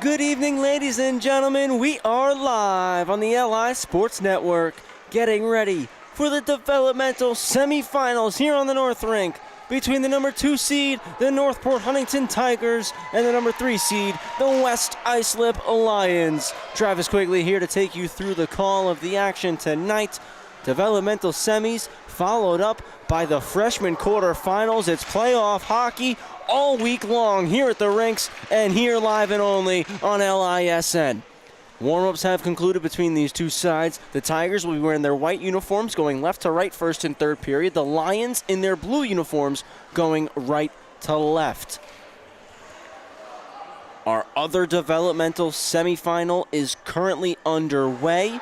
Good evening, ladies and gentlemen. We are live on the LI Sports Network, getting ready for the developmental semifinals here on the North Rink between the number 2 seed, the Northport Huntington Tigers, and the number 3 seed, the West Islip Lions. Travis Quigley here to take you through the call of the action tonight. Developmental semis followed up by the freshman quarterfinals. It's playoff hockey all week long here at the rinks and here live and only on LISN. Warm-ups have concluded between these two sides. The Tigers will be wearing their white uniforms going left to right first and third period. The Lions in their blue uniforms going right to left. Our other developmental semifinal is currently underway.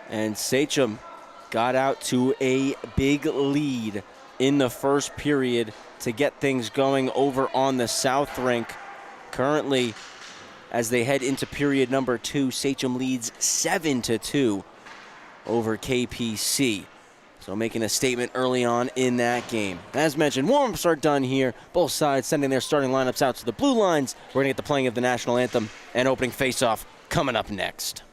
And SCHSHL got out to a big lead in the first period to get things going over on the South Rink. Currently, as they head into period number 2, SCHSHL leads 7-2 over KPC. So making a statement early on in that game. As mentioned, warm-ups are done here. Both sides sending their starting lineups out to the blue lines. We're going to get the playing of the national anthem and opening face-off coming up next.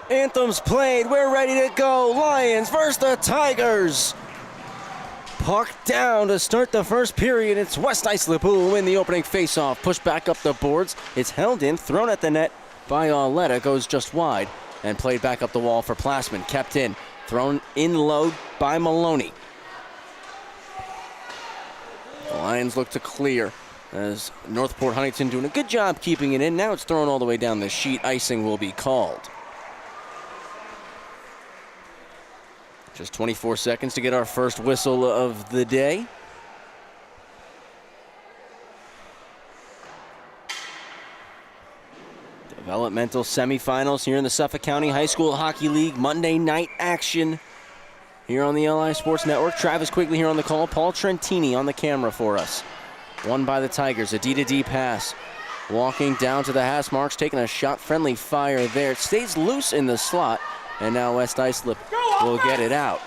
Anthems played, we're ready to go. Lions versus the Tigers. Puck down to start the first period. It's West Islip who will win the opening faceoff. Pushed back up the boards. It's held in, thrown at the net by Auletta. Goes just wide and played back up the wall for Plassman. Kept in, thrown in low by Maloney. The Lions look to clear as Northport Huntington doing a good job keeping it in. Now it's thrown all the way down the sheet. Icing will be called. Just 24 seconds to get our first whistle of the day. Developmental semifinals here in the Suffolk County High School Hockey League. Monday night action here on the LI Sports Network. Travis Quigley here on the call. Paul Trentini on the camera for us. Won by the Tigers. A D-to-D pass. Walking down to the hash marks, taking a shot. Friendly fire there. It stays loose in the slot. And now West Islip will get it out.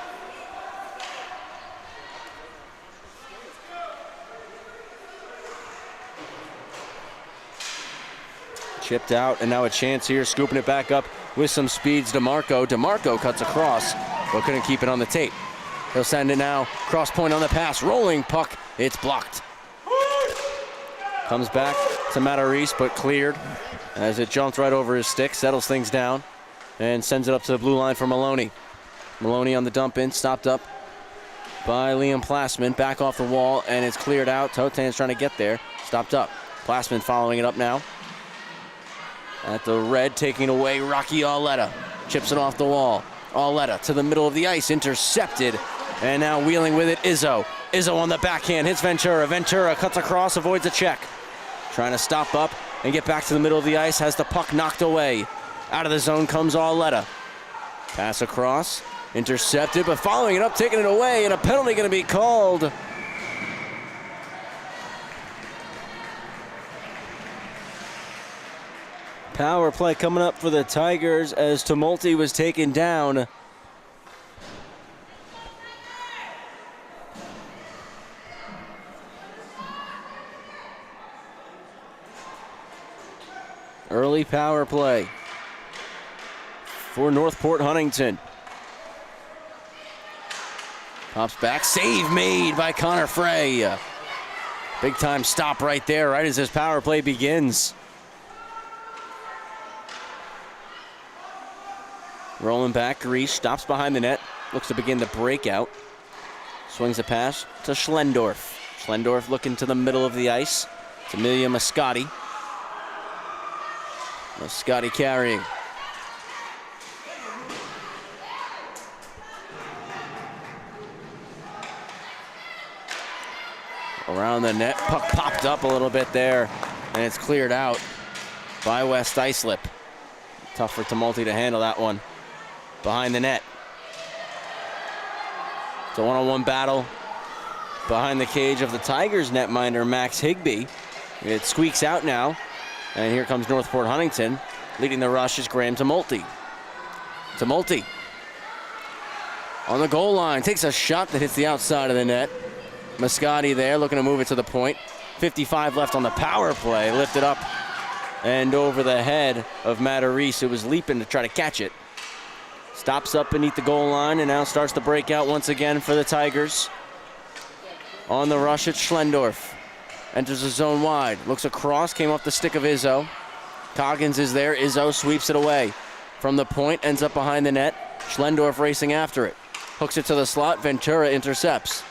Chipped out, and now a chance here, scooping it back up with some speeds. DeMarco. DeMarco cuts across, but couldn't keep it on the tape. He'll send it now. Cross point on the pass. Rolling puck. It's blocked. Comes back to Matarese, but cleared as it jumped right over his stick. Settles things down and sends it up to the blue line for Maloney. Maloney on the dump in. Stopped up by Liam Plasman. Back off the wall, and it's cleared out. Totan's trying to get there. Stopped up. Plasman following it up now. At the red, taking away Rocky Auletta. Chips it off the wall. Auletta to the middle of the ice, intercepted. And now wheeling with it, Izzo. Izzo on the backhand, hits Ventura. Ventura cuts across, avoids a check. Trying to stop up and get back to the middle of the ice, has the puck knocked away. Out of the zone comes Auletta. Pass across, intercepted, but following it up, taking it away, and a penalty going to be called. Power play coming up for the Tigers as Tumulty was taken down. Early power play for Northport Huntington. Pops back, save made by Connor Frey. Big time stop right there, right as this power play begins. Rolling back, Grease stops behind the net, looks to begin the breakout. Swings a pass to Schlendorf. Schlendorf looking to the middle of the ice. It's Amelia Mascotti. Mascotti carrying. Around the net, puck popped up a little bit there, and it's cleared out by West Islip. Tough for Tumulty to handle that one. Behind the net. It's a one-on-one battle behind the cage of the Tigers netminder, Max Higbee. It squeaks out now, and here comes Northport Huntington. Leading the rush is Graham Tumulty. Tumulty on the goal line, takes a shot that hits the outside of the net. Mascotti there, looking to move it to the point. 55 left on the power play, lifted up and over the head of Matarese, who was leaping to try to catch it. Stops up beneath the goal line and now starts the breakout once again for the Tigers. On the rush, it's Schlendorf. Enters the zone wide. Looks across, came off the stick of Izzo. Coggins is there. Izzo sweeps it away. From the point, ends up behind the net. Schlendorf racing after it. Hooks it to the slot. Ventura intercepts.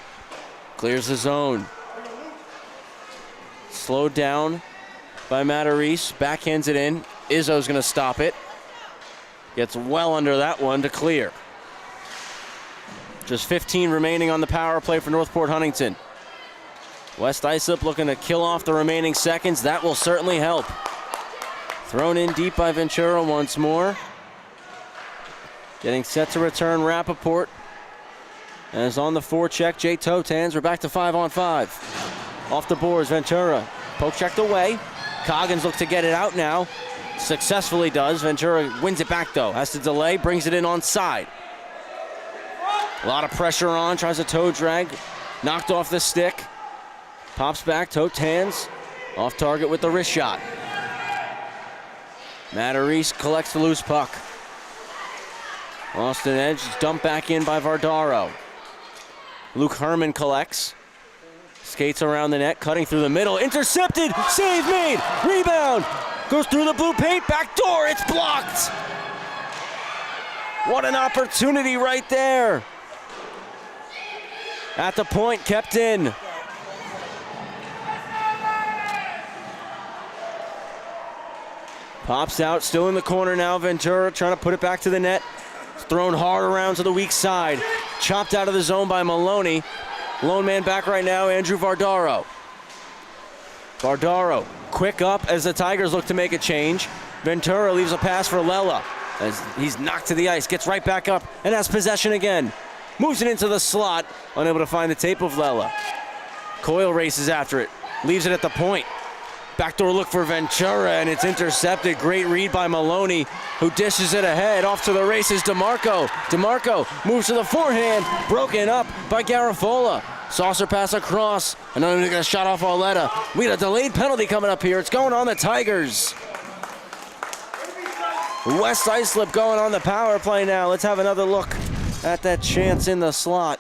Clears the zone. Slowed down by Matarese. Backhands it in. Izzo's going to stop it. Gets well under that one to clear. Just 15 remaining on the power play for Northport Huntington. West Islip looking to kill off the remaining seconds. That will certainly help. Thrown in deep by Ventura once more. Getting set to return Rappaport. As on the forecheck, Jay Totans. We're back to 5-on-5. Off the boards, Ventura. Poke checked away. Coggins looks to get it out now. Successfully does. Ventura wins it back though. Has to delay, brings it in on side. A lot of pressure on, tries a toe drag. Knocked off the stick. Pops back, Totans. Off target with the wrist shot. Matarese collects the loose puck. Lost an edge, dumped back in by Vardaro. Luke Herman collects. Skates around the net, cutting through the middle. Intercepted, save made, rebound. Goes through the blue paint, back door, it's blocked. What an opportunity right there. At the point, kept in. Pops out, still in the corner now. Ventura trying to put it back to the net. It's thrown hard around to the weak side. Chopped out of the zone by Maloney. Lone man back right now, Andrew Vardaro. Vardaro, quick up as the Tigers look to make a change. Ventura leaves a pass for Lella as he's knocked to the ice, gets right back up and has possession again. Moves it into the slot, unable to find the tape of Lella. Coyle races after it, leaves it at the point. Backdoor look for Ventura, and it's intercepted. Great read by Maloney, who dishes it ahead. Off to the races, DeMarco. DeMarco moves to the forehand, broken up by Garafola. Saucer pass across. Another shot off Auletta. We had a delayed penalty coming up here. It's going on the Tigers. West Islip going on the power play now. Let's have another look at that chance in the slot.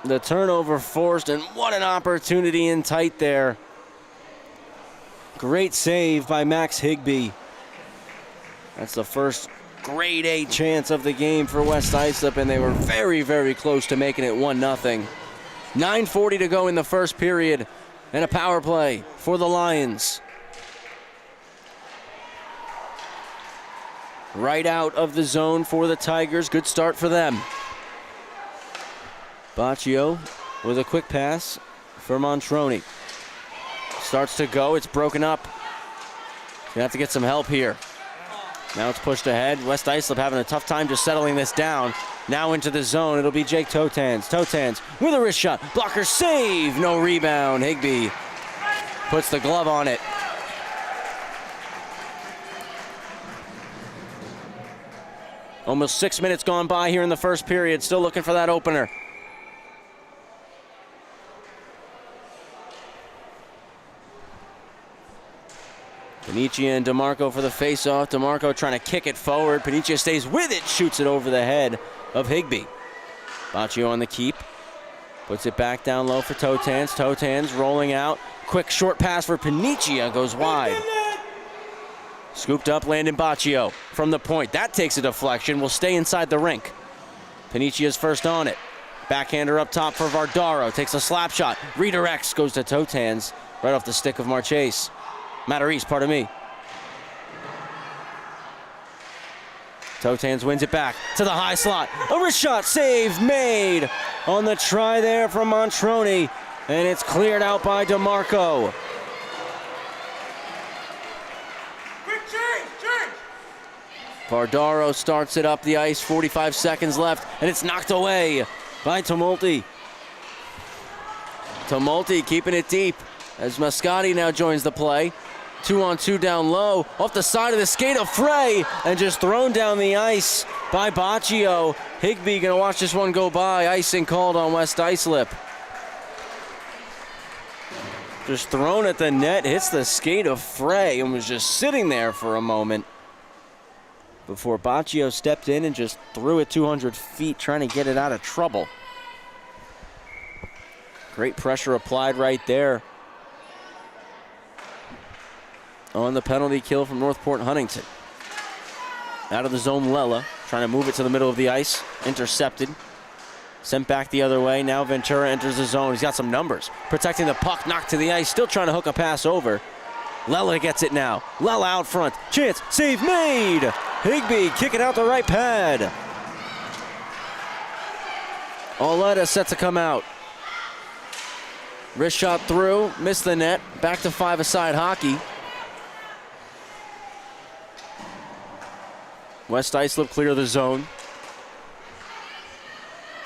The turnover forced, and what an opportunity in tight there. Great save by Max Higbee. That's the first grade A chance of the game for West Islip, and they were very, very close to making it 1-0. 9:40 to go in the first period, and a power play for the Lions. Right out of the zone for the Tigers. Good start for them. Baccio with a quick pass for Montroni. Starts to go. It's broken up. Gonna have to get some help here. Now it's pushed ahead. West Islip having a tough time just settling this down. Now into the zone. It'll be Jake Totans. Totans with a wrist shot. Blocker save. No rebound. Higbee puts the glove on it. Almost 6 minutes gone by here in the first period. Still looking for that opener. Panicia and DeMarco for the face-off. DeMarco trying to kick it forward. Panicia stays with it, shoots it over the head of Higbee. Baccio on the keep. Puts it back down low for Totans. Totans rolling out. Quick short pass for Panicia, goes wide. Scooped up, Landon Baccio from the point. That takes a deflection, will stay inside the rink. Panicia's first on it. Backhander up top for Vardaro. Takes a slap shot. Redirects, goes to Totans. Right off the stick of Marchese. Matarese, pardon me. Totans wins it back to the high slot. A wrist shot, save made on the try there from Montroni. And it's cleared out by DeMarco. Vardaro starts it up the ice, 45 seconds left, and it's knocked away by Tumulty. Tumulty keeping it deep as Mascotti now joins the play. 2-on-2 down low, off the side of the skate of Frey, and just thrown down the ice by Baccio. Higbee gonna watch this one go by. Icing called on West Islip. Just thrown at the net, hits the skate of Frey, and was just sitting there for a moment before Baccio stepped in and just threw it 200 feet, trying to get it out of trouble. Great pressure applied right there on the penalty kill from Northport Huntington. Out of the zone, Lella trying to move it to the middle of the ice. Intercepted. Sent back the other way. Now Ventura enters the zone. He's got some numbers. Protecting the puck, knocked to the ice. Still trying to hook a pass over. Lella gets it now. Lella out front. Chance, save made. Higbee kicking out the right pad. Oleta set to come out. Wrist shot through, missed the net. Back to five-a-side hockey. West Islip clear the zone.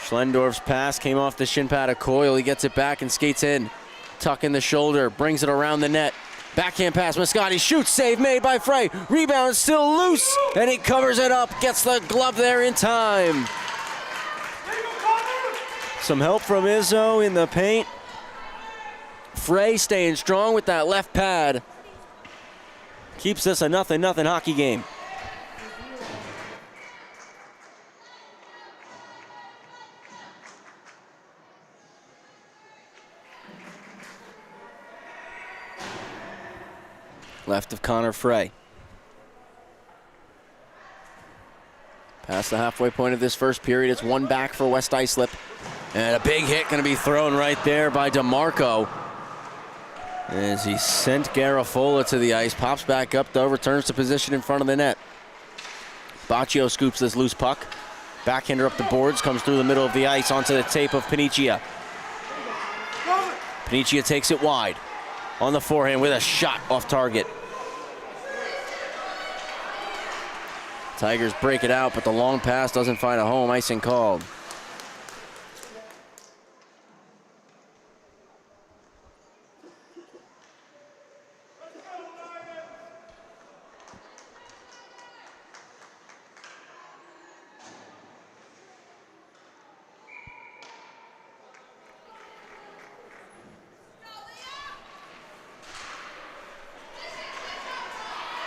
Schlendorf's pass came off the shin pad of Coyle. He gets it back and skates in. Tuck in the shoulder, brings it around the net. Backhand pass, Mascotti shoots, save made by Frey. Rebound still loose, and he covers it up. Gets the glove there in time. Some help from Izzo in the paint. Frey staying strong with that left pad. Keeps this a 0-0 hockey game. Left of Connor Frey. Past the halfway point of this first period, it's one back for West Islip. And a big hit going to be thrown right there by DeMarco as he sent Garafola to the ice. Pops back up though, returns to position in front of the net. Baccio scoops this loose puck. Backhander up the boards, comes through the middle of the ice onto the tape of Panicia. Panicia takes it wide on the forehand with a shot off target. Tigers break it out, but the long pass doesn't find a home. Icing called.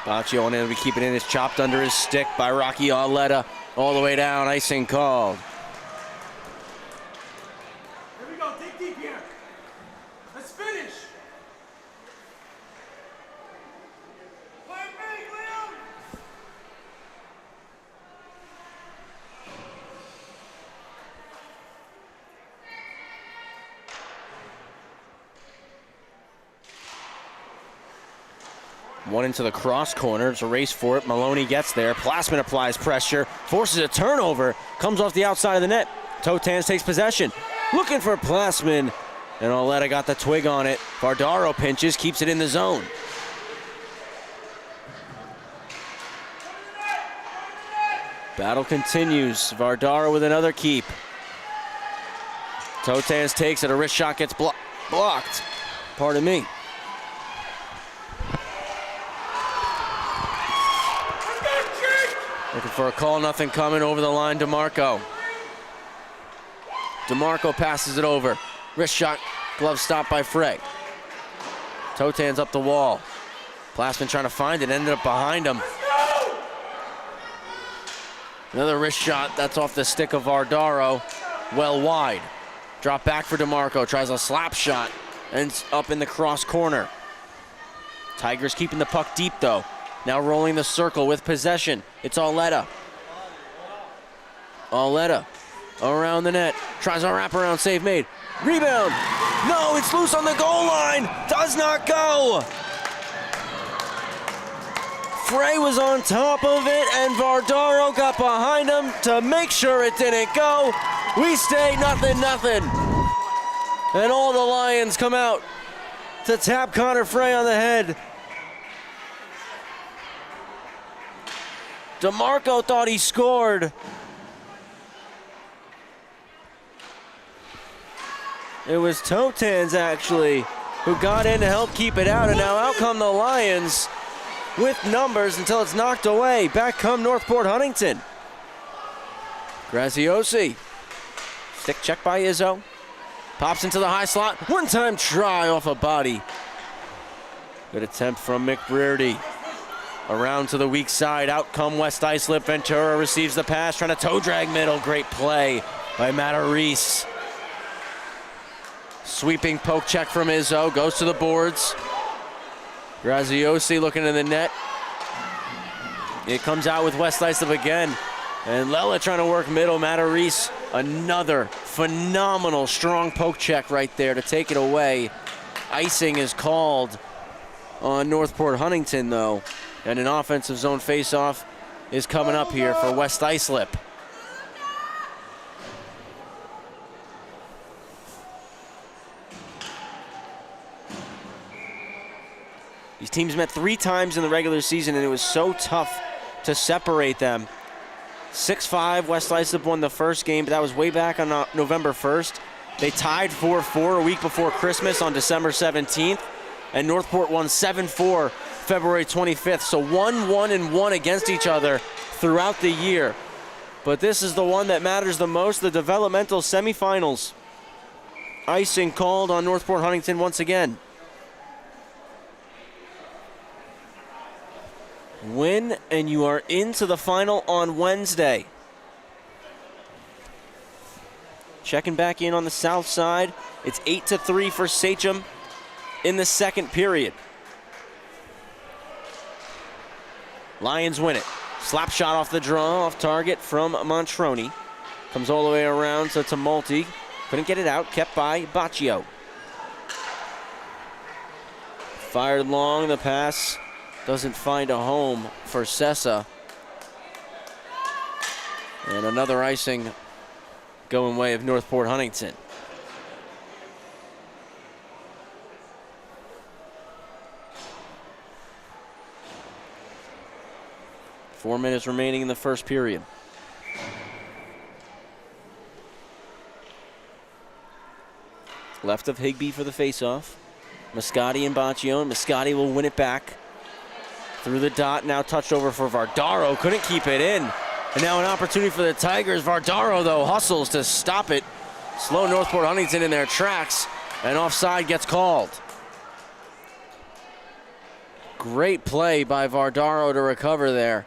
Baccio unable to keep it in. It's chopped under his stick by Rocky Arletta. All the way down, icing called. Here we go, dig deep here. Let's finish. Play big, Liam. One into the cross corner. It's a race for it. Maloney gets there. Plasman applies pressure, forces a turnover, comes off the outside of the net. Totans takes possession. Looking for Plasman, and Arletta got the twig on it. Vardaro pinches, keeps it in the zone. Battle continues. Vardaro with another keep. Totans takes it. A wrist shot gets blocked. Pardon me. Looking for a call, nothing coming. Over the line, DeMarco. DeMarco passes it over. Wrist shot, glove stopped by Frey. Totans up the wall. Plasman trying to find it, ended up behind him. Another wrist shot, that's off the stick of Vardaro. Well wide. Drop back for DeMarco, tries a slap shot, ends up in the cross corner. Tigers keeping the puck deep though. Now rolling the circle with possession. It's Arletta. Arletta around the net. Tries a wraparound save made. Rebound. No, it's loose on the goal line. Does not go. Frey was on top of it, and Vardaro got behind him to make sure it didn't go. We stay 0-0. And all the Lions come out to tap Connor Frey on the head. DeMarco thought he scored. It was Totans actually who got in to help keep it out, and now out come the Lions with numbers until it's knocked away. Back come Northport Huntington. Graziosi. Stick check by Izzo. Pops into the high slot. One-time try off a body. Good attempt from McBrearty. Around to the weak side, out come West Islip. Ventura receives the pass, trying to toe drag middle. Great play by Matarese. Sweeping poke check from Izzo, goes to the boards. Graziosi looking in the net. It comes out with West Islip again. And Lela trying to work middle. Matarese, another phenomenal strong poke check right there to take it away. Icing is called on Northport Huntington though. And an offensive zone faceoff is coming up here for West Islip. These teams met 3 times in the regular season, and it was so tough to separate them. 6-5, West Islip won the first game, but that was way back on November 1st. They tied 4-4 a week before Christmas on December 17th, and Northport won 7-4 February 25th. So 1-1-1 against each other throughout the year. But this is the one that matters the most, the developmental semifinals. Icing called on Northport Huntington once again. Win, and you are into the final on Wednesday. Checking back in on the south side. It's 8-3 for SCHSHL in the second period. Lions win it. Slap shot off the draw, off target from Montroni. Comes all the way around to Tumulty. Couldn't get it out, kept by Baccio. Fired long, the pass doesn't find a home for Sessa. And another icing going way of Northport Huntington. Four minutes remaining in the first period. Left of Higbee for the faceoff. Mascotti and Baccio, and Mascotti will win it back. Through the dot, now touched over for Vardaro. Couldn't keep it in. And now an opportunity for the Tigers. Vardaro, though, hustles to stop it. Slow Northport Huntington in their tracks, and offside gets called. Great play by Vardaro to recover there.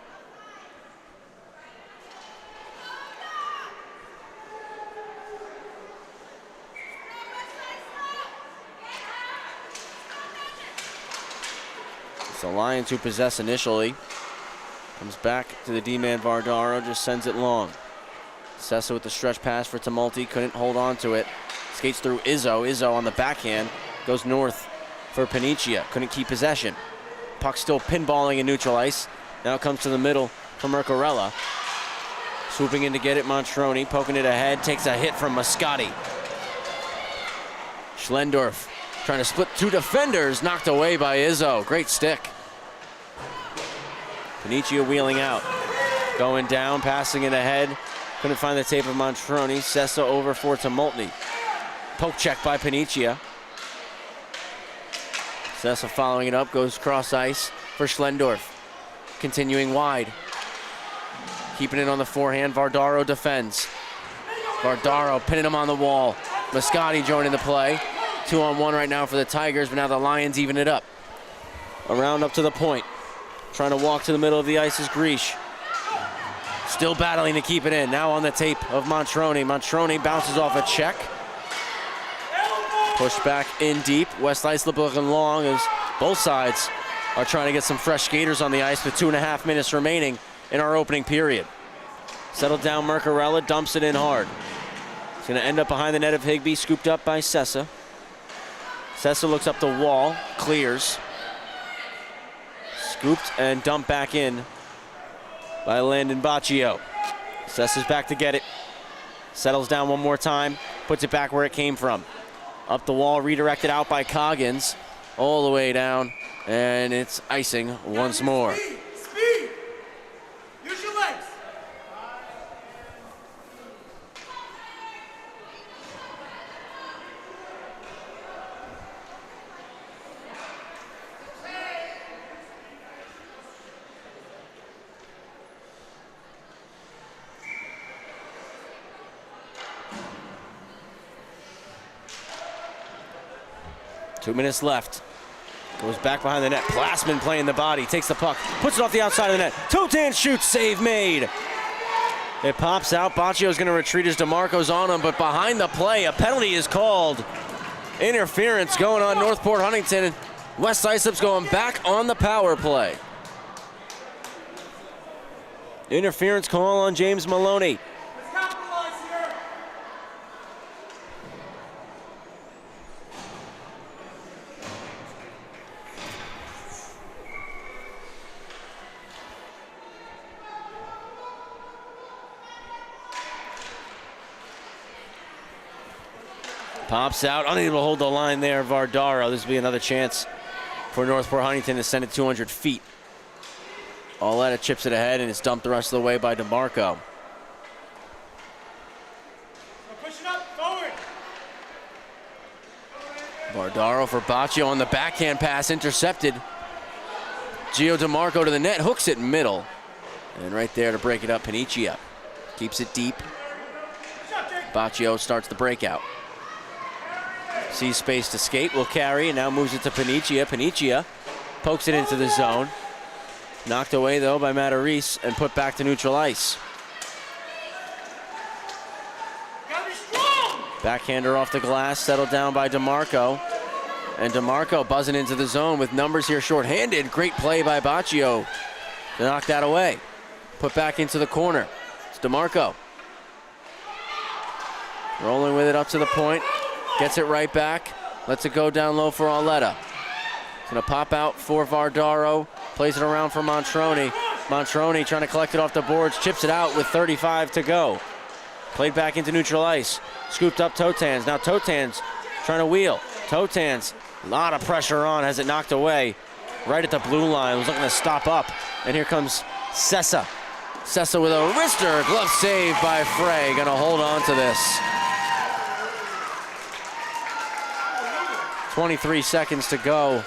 It's the Lions who possess initially. Comes back to the D-man Vardaro, just sends it long. Sessa with the stretch pass for Tumulty, couldn't hold on to it. Skates through Izzo. Izzo on the backhand, goes north for Panicia, couldn't keep possession. Puck still pinballing in neutral ice. Now comes to the middle for Mercarella. Swooping in to get it, Montroni, poking it ahead, takes a hit from Moscati. Schlendorf trying to split two defenders, knocked away by Izzo. Great stick. Panicia wheeling out. Going down, passing it ahead. Couldn't find the tape of Montroni. Sessa over for Tumulty. Poke check by Panicia. Sessa following it up, goes cross ice for Schlendorf. Continuing wide. Keeping it on the forehand, Vardaro defends. Vardaro pinning him on the wall. Moscati joining the play. 2-on-1 right now for the Tigers, but now the Lions even it up. Around up to the point. Trying to walk to the middle of the ice is Grish. Still battling to keep it in. Now on the tape of Montroni. Montroni bounces off a check. Pushed back in deep. West Islip looking long as both sides are trying to get some fresh skaters on the ice with 2.5 minutes remaining in our opening period. Settled down Mercarella, dumps it in hard. It's going to end up behind the net of Higbee, scooped up by Sessa. Sessa looks up the wall, clears. Scooped and dumped back in by Landon Baccio. Sessa's back to get it. Settles down one more time, puts it back where it came from. Up the wall, redirected out by Coggins. All the way down, and it's icing once more. Speed! Use your legs! Two minutes left. Goes back behind the net. Plasman playing the body. Takes the puck. Puts it off the outside of the net. Totan shoots. Save made. It pops out. Baccio's going to retreat as DeMarco's on him, but behind the play, a penalty is called. Interference going on Northport Huntington. West Islip's going back on the power play. Interference call on James Maloney. Let's capitalize here! Pops out, unable to hold the line there, Vardaro. This will be another chance for Northport Huntington to send it 200 feet. Auletta chips it ahead, and it's dumped the rest of the way by DeMarco. Push it up, forward! Vardaro for Baccio on the backhand pass, intercepted. Gio DeMarco to the net, hooks it middle. And right there to break it up, Panicia. Keeps it deep. Baccio starts the breakout. Sees space to skate, will carry, and now moves it to Panicia. Panicia pokes it into the zone. Knocked away, though, by Matarese and put back to neutral ice. Gotta be strong! Backhander off the glass, settled down by DeMarco. And DeMarco buzzing into the zone with numbers here shorthanded. Great play by Baccio to knock that away. Put back into the corner. It's DeMarco. Rolling with it up to the point. Gets it right back. Lets it go down low for Auletta. It's going to pop out for Vardaro. Plays it around for Montroni. Montroni trying to collect it off the boards. Chips it out with 35 to go. Played back into neutral ice. Scooped up Totans. Now Totans trying to wheel. Totans, a lot of pressure on. Has it knocked away right at the blue line. Was looking to stop up. And here comes Sessa. Sessa with a wrister. Glove save by Frey. Going to hold on to this. 23 seconds to go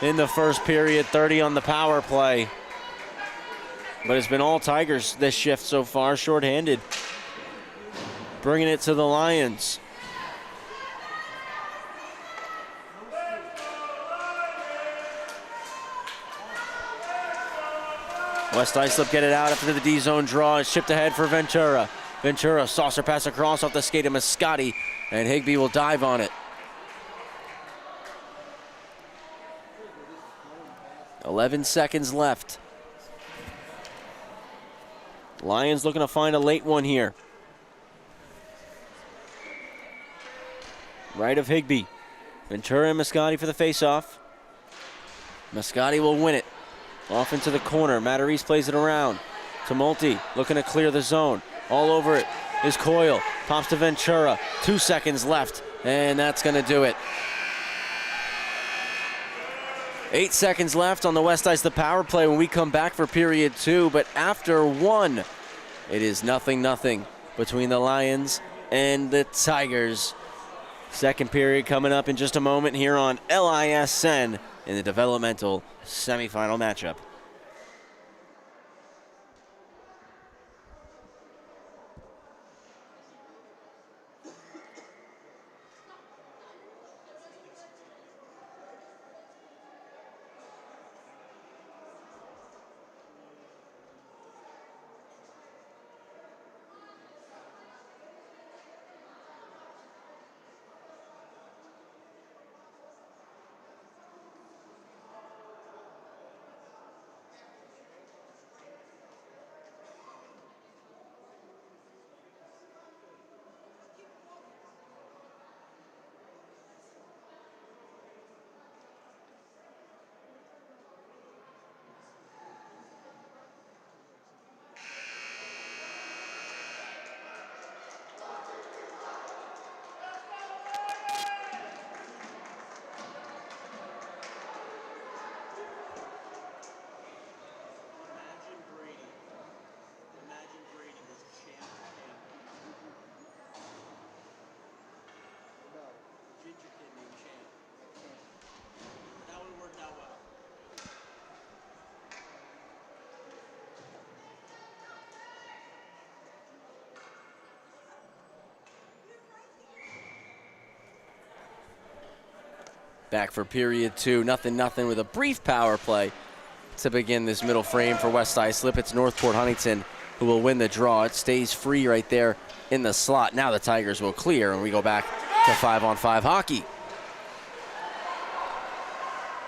in the first period, 30 on the power play. But it's been all Tigers this shift so far, shorthanded. Bringing it to the Lions. West Islip get it out after the D-zone draw. It's shipped ahead for Ventura. Ventura, saucer pass across off the skate of Mascotti, and Higbee will dive on it. 11 seconds left. Lions looking to find a late one here. Right of Higbee. Ventura and Mascotti for the faceoff. Mascotti will win it. Off into the corner. Matarese plays it around. Tumulty looking to clear the zone. All over it is Coyle. Pops to Ventura. 2 seconds left, and that's going to do it. 8 seconds left on the West Islip power play when we come back for period 2, but after 1, it is 0-0 between the Lions and the Tigers. Second period coming up in just a moment here on LISN in the developmental semifinal matchup. Back for period 2, 0-0 with a brief power play to begin this middle frame for West Islip. It's Northport Huntington who will win the draw. It stays free right there in the slot. Now the Tigers will clear, and we go back to 5-on-5 hockey.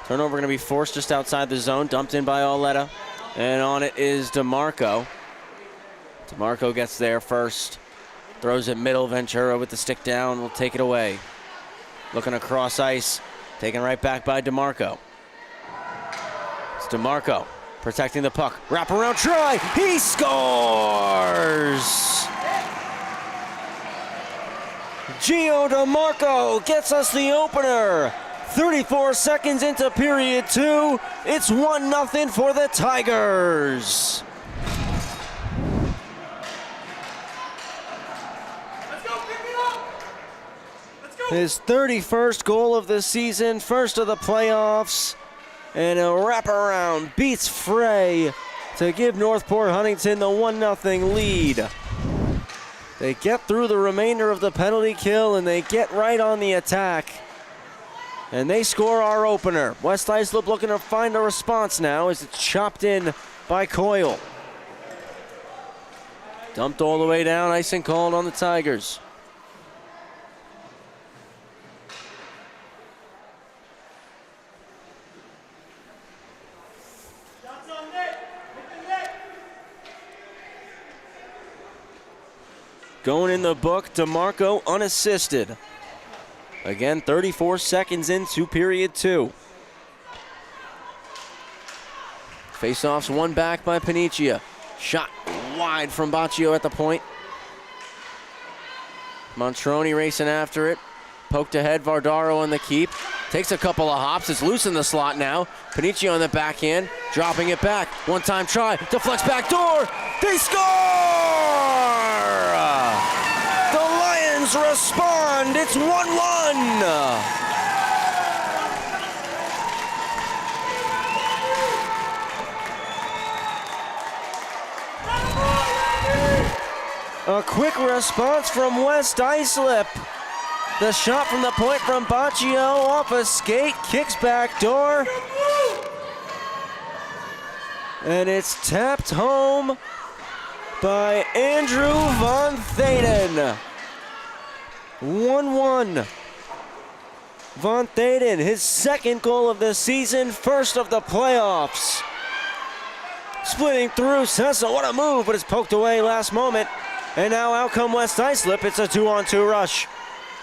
Turnover going to be forced just outside the zone, dumped in by Auletta, and on it is DeMarco. DeMarco gets there first, throws it middle. Ventura with the stick down will take it away. Looking across ice. Taken right back by DeMarco. It's DeMarco protecting the puck. Wraparound try. He scores! Gio DeMarco gets us the opener. 34 seconds into period 2. It's 1-0 for the Tigers. His 31st goal of the season, first of the playoffs, and a wraparound beats Frey to give Northport Huntington the 1-0 lead. They get through the remainder of the penalty kill, and they get right on the attack, and they score our opener. West Islip looking to find a response now as it's chopped in by Coyle. Dumped all the way down, icing called on the Tigers. Going in the book, DeMarco unassisted. Again, 34 seconds into period 2. Faceoffs won back by Paniccia. Shot wide from Baccio at the point. Montroni racing after it. Poked ahead, Vardaro on the keep. Takes a couple of hops, it's loose in the slot now. Paniccia on the backhand, dropping it back. One-time try, deflects back door. They score! The Lions respond, it's 1-1. A quick response from West Islip. The shot from the point from Baccio off a skate, kicks back door. And it's tapped home by Andrew Von Thaden. 1-1. Von Thaden, his second goal of the season, first of the playoffs. Splitting through Cecil, what a move, but it's poked away last moment. And now out come West Islip, it's a 2-on-2 rush.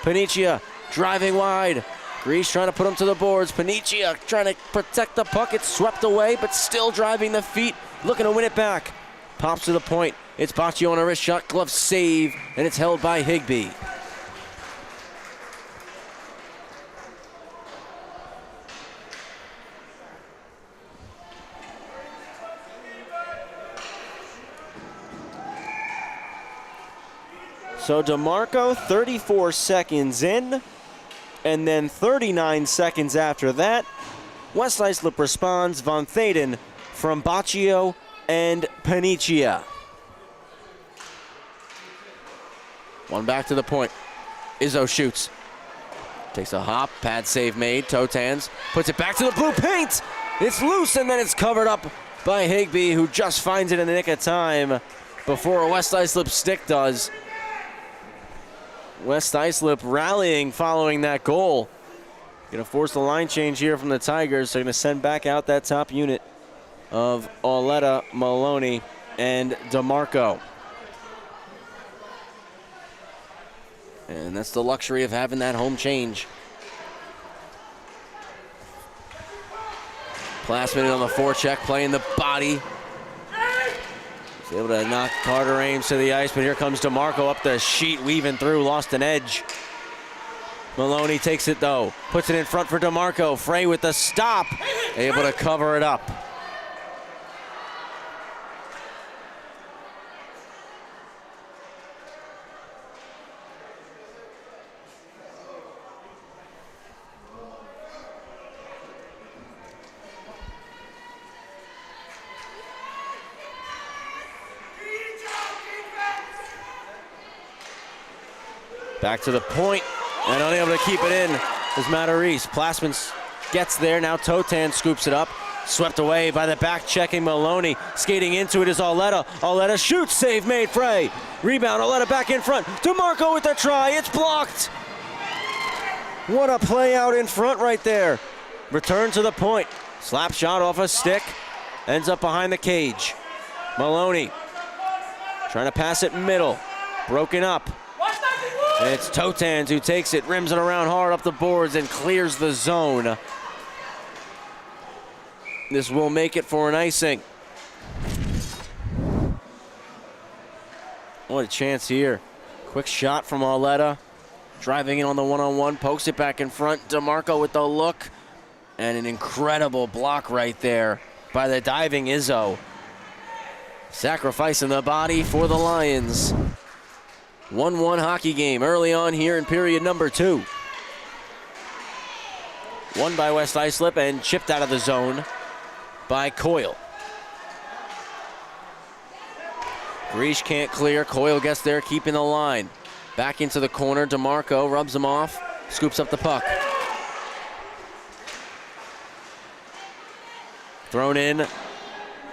Panicia driving wide. Grease trying to put him to the boards. Panicia trying to protect the puck, it's swept away, but still driving the feet, looking to win it back. Pops to the point, it's Baccio on a wrist shot, glove save, and it's held by Higbee. So DeMarco 34 seconds in, and then 39 seconds after that, West Islip responds, Von Thaden from Baccio and Panicia. One back to the point. Izzo shoots. Takes a hop, pad save made, Totans, puts it back to the blue paint. It's loose, and then it's covered up by Higbee, who just finds it in the nick of time before a West Islip stick does. West Islip rallying following that goal. Going to force the line change here from the Tigers. They're going to send back out that top unit of Auletta, Maloney, and DeMarco. And that's the luxury of having that home change. Plassman on the forecheck, playing the body. He's able to knock Carter Ames to the ice, but here comes DeMarco up the sheet, weaving through, lost an edge. Maloney takes it though, puts it in front for DeMarco. Frey with the stop, able to cover it up. Back to the point, and unable to keep it in is Matarese. Plassman gets there, now Totan scoops it up. Swept away by the back-checking Maloney. Skating into it is Auletta. Auletta shoots, save made, Frey. Rebound, Auletta back in front. DeMarco with the try, it's blocked. What a play out in front right there. Return to the point. Slap shot off a stick, ends up behind the cage. Maloney trying to pass it middle, broken up. And it's Totans who takes it, rims it around hard up the boards and clears the zone. This will make it for an icing. What a chance here. Quick shot from Auletta. Driving in on the one-on-one, pokes it back in front. DeMarco with the look. And an incredible block right there by the diving Izzo. Sacrificing the body for the Lions. 1-1 hockey game early on here in period number 2. Won by West Islip and chipped out of the zone by Coyle. Grease can't clear. Coyle gets there, keeping the line. Back into the corner. DeMarco rubs him off, scoops up the puck. Thrown in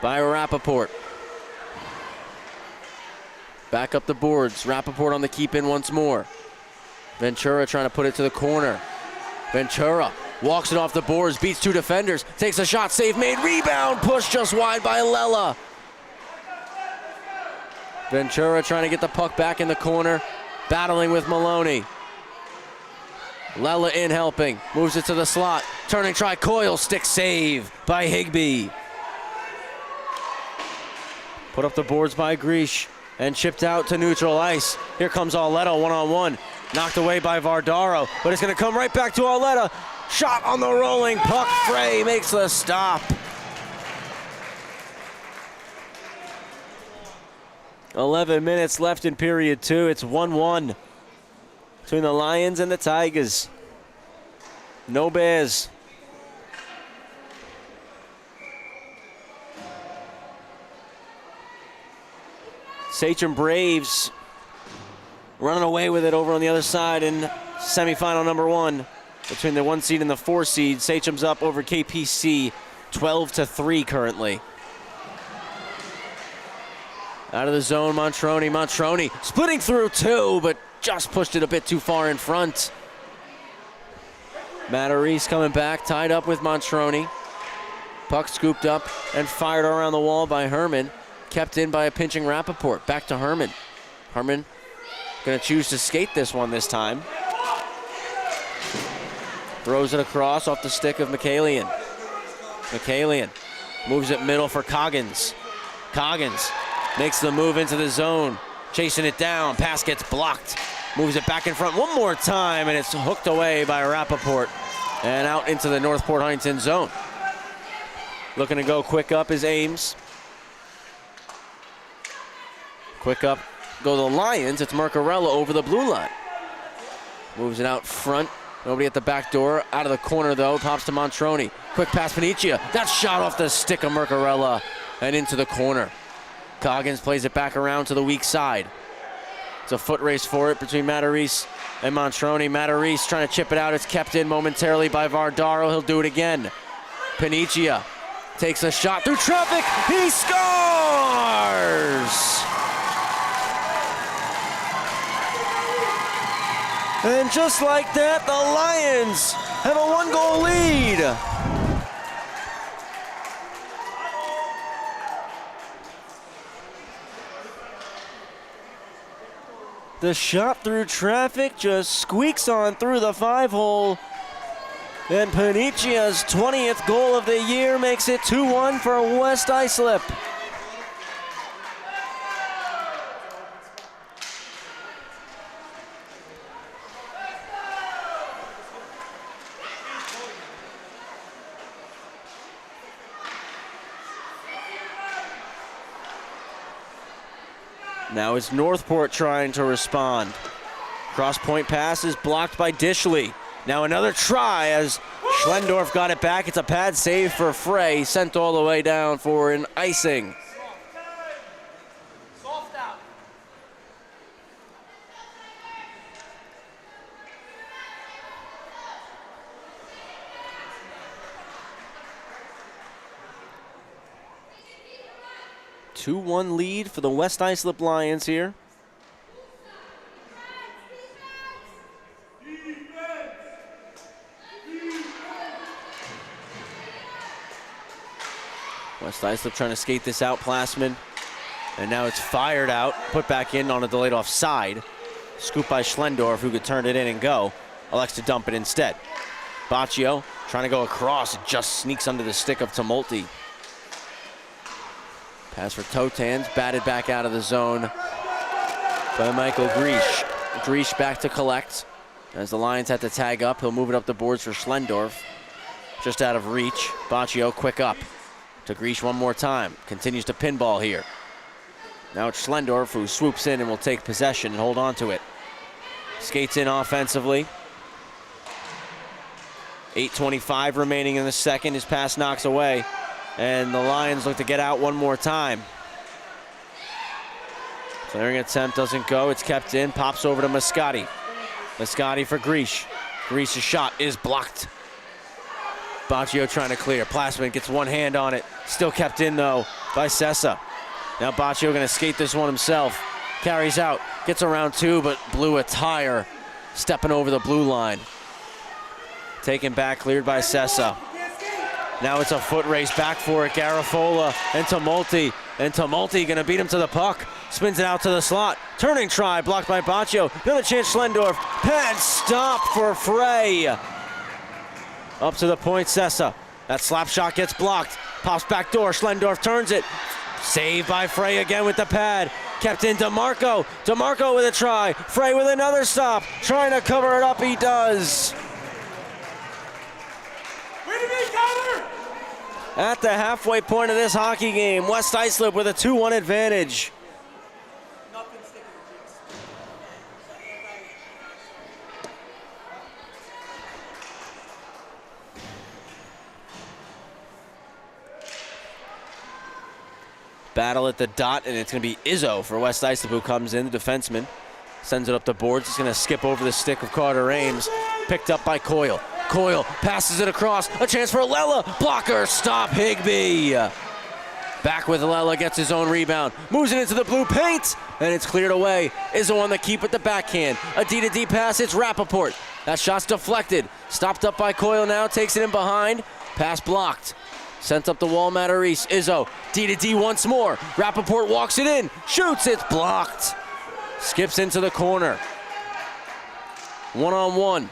by Rappaport. Back up the boards. Rappaport on the keep in once more. Ventura trying to put it to the corner. Ventura walks it off the boards, beats 2 defenders, takes a shot, save made, rebound, pushed just wide by Lella. Ventura trying to get the puck back in the corner, battling with Maloney. Lella in helping, moves it to the slot, turning try, Coyle, stick save by Higbee. Put up the boards by Grease. And chipped out to neutral ice. Here comes Auletta one-on-one. Knocked away by Vardaro, but it's going to come right back to Auletta. Shot on the rolling puck. Frey makes the stop. 11 minutes left in period 2. It's 1-1 between the Lions and the Tigers. No Bears. Sachem Braves running away with it over on the other side in semifinal number 1 between the 1 seed and the 4 seed. Sachem's up over KPC 12-3 currently. Out of the zone, Montroni splitting through two, but just pushed it a bit too far in front. Matarese coming back, tied up with Montroni. Puck scooped up and fired around the wall by Herman. Kept in by a pinching Rappaport. Back to Herman. Herman gonna choose to skate this one this time. Throws it across off the stick of Michaelian. Michaelian moves it middle for Coggins. Coggins makes the move into the zone. Chasing it down, pass gets blocked. Moves it back in front one more time, and it's hooked away by Rappaport and out into the Northport Huntington zone. Looking to go quick up is Ames. Quick up go the Lions. It's Mercarella over the blue line. Moves it out front. Nobody at the back door. Out of the corner, though. Pops to Montroni. Quick pass, Paniccia. That's shot off the stick of Mercarella and into the corner. Coggins plays it back around to the weak side. It's a foot race for it between Matarese and Montroni. Matarese trying to chip it out. It's kept in momentarily by Vardaro. He'll do it again. Paniccia takes a shot through traffic. He scores! And just like that, the Lions have a one-goal lead. The shot through traffic just squeaks on through the 5-hole. And Paniccia's 20th goal of the year makes it 2-1 for West Islip. Now it's Northport trying to respond. Cross point pass is blocked by Dishley. Now another try as Schlendorf got it back. It's a pad save for Frey, sent all the way down for an icing. Soft out. A 2-1 lead for the West Islip Lions here. West Islip trying to skate this out, Plassman. And now it's fired out, put back in on a delayed offside. Scoop by Schlendorf, who could turn it in and go. Elects to dump it instead. Baccio trying to go across, just sneaks under the stick of Tumulty. Pass for Totans, batted back out of the zone by Michael Griesch. Griesch back to collect. As the Lions had to tag up, he'll move it up the boards for Schlendorf. Just out of reach. Baccio quick up to Griesch one more time. Continues to pinball here. Now it's Schlendorf who swoops in and will take possession and hold on to it. Skates in offensively. 8:25 remaining in the second. His pass knocks away. And the Lions look to get out one more time. Clearing attempt doesn't go. It's kept in. Pops over to Mascotti. Mascotti for Griesch. Griesch's shot is blocked. Baccio trying to clear. Plassman gets one hand on it. Still kept in, though, by Sessa. Now Baccio going to skate this one himself. Carries out. Gets around two, but blew a tire. Stepping over the blue line. Taken back, cleared by Sessa. Now it's a foot race back for it. Garafola and Tumulty. And Tumulty going to beat him to the puck. Spins it out to the slot. Turning try, blocked by Baccio. Another chance, Schlendorf. Pad stop for Frey. Up to the point, Sessa. That slap shot gets blocked. Pops back door, Schlendorf turns it. Saved by Frey again with the pad. Kept in DeMarco. DeMarco with a try. Frey with another stop. Trying to cover it up, he does. At the halfway point of this hockey game, West Islip with a 2-1 advantage. Battle at the dot, and it's going to be Izzo for West Islip who comes in, the defenseman. Sends it up the boards. He's going to skip over the stick of Carter Ames. Picked up by Coyle. Coyle passes it across. A chance for Lella. Blocker, stop Higbee. Back with Lela, gets his own rebound. Moves it into the blue paint, and it's cleared away. Izzo on the keep with the backhand. A D-to-D pass, it's Rappaport. That shot's deflected. Stopped up by Coyle now, takes it in behind. Pass blocked. Sent up the wall, Matarese. Izzo, D-to-D once more. Rappaport walks it in, shoots, it's blocked. Skips into the corner. One-on-one.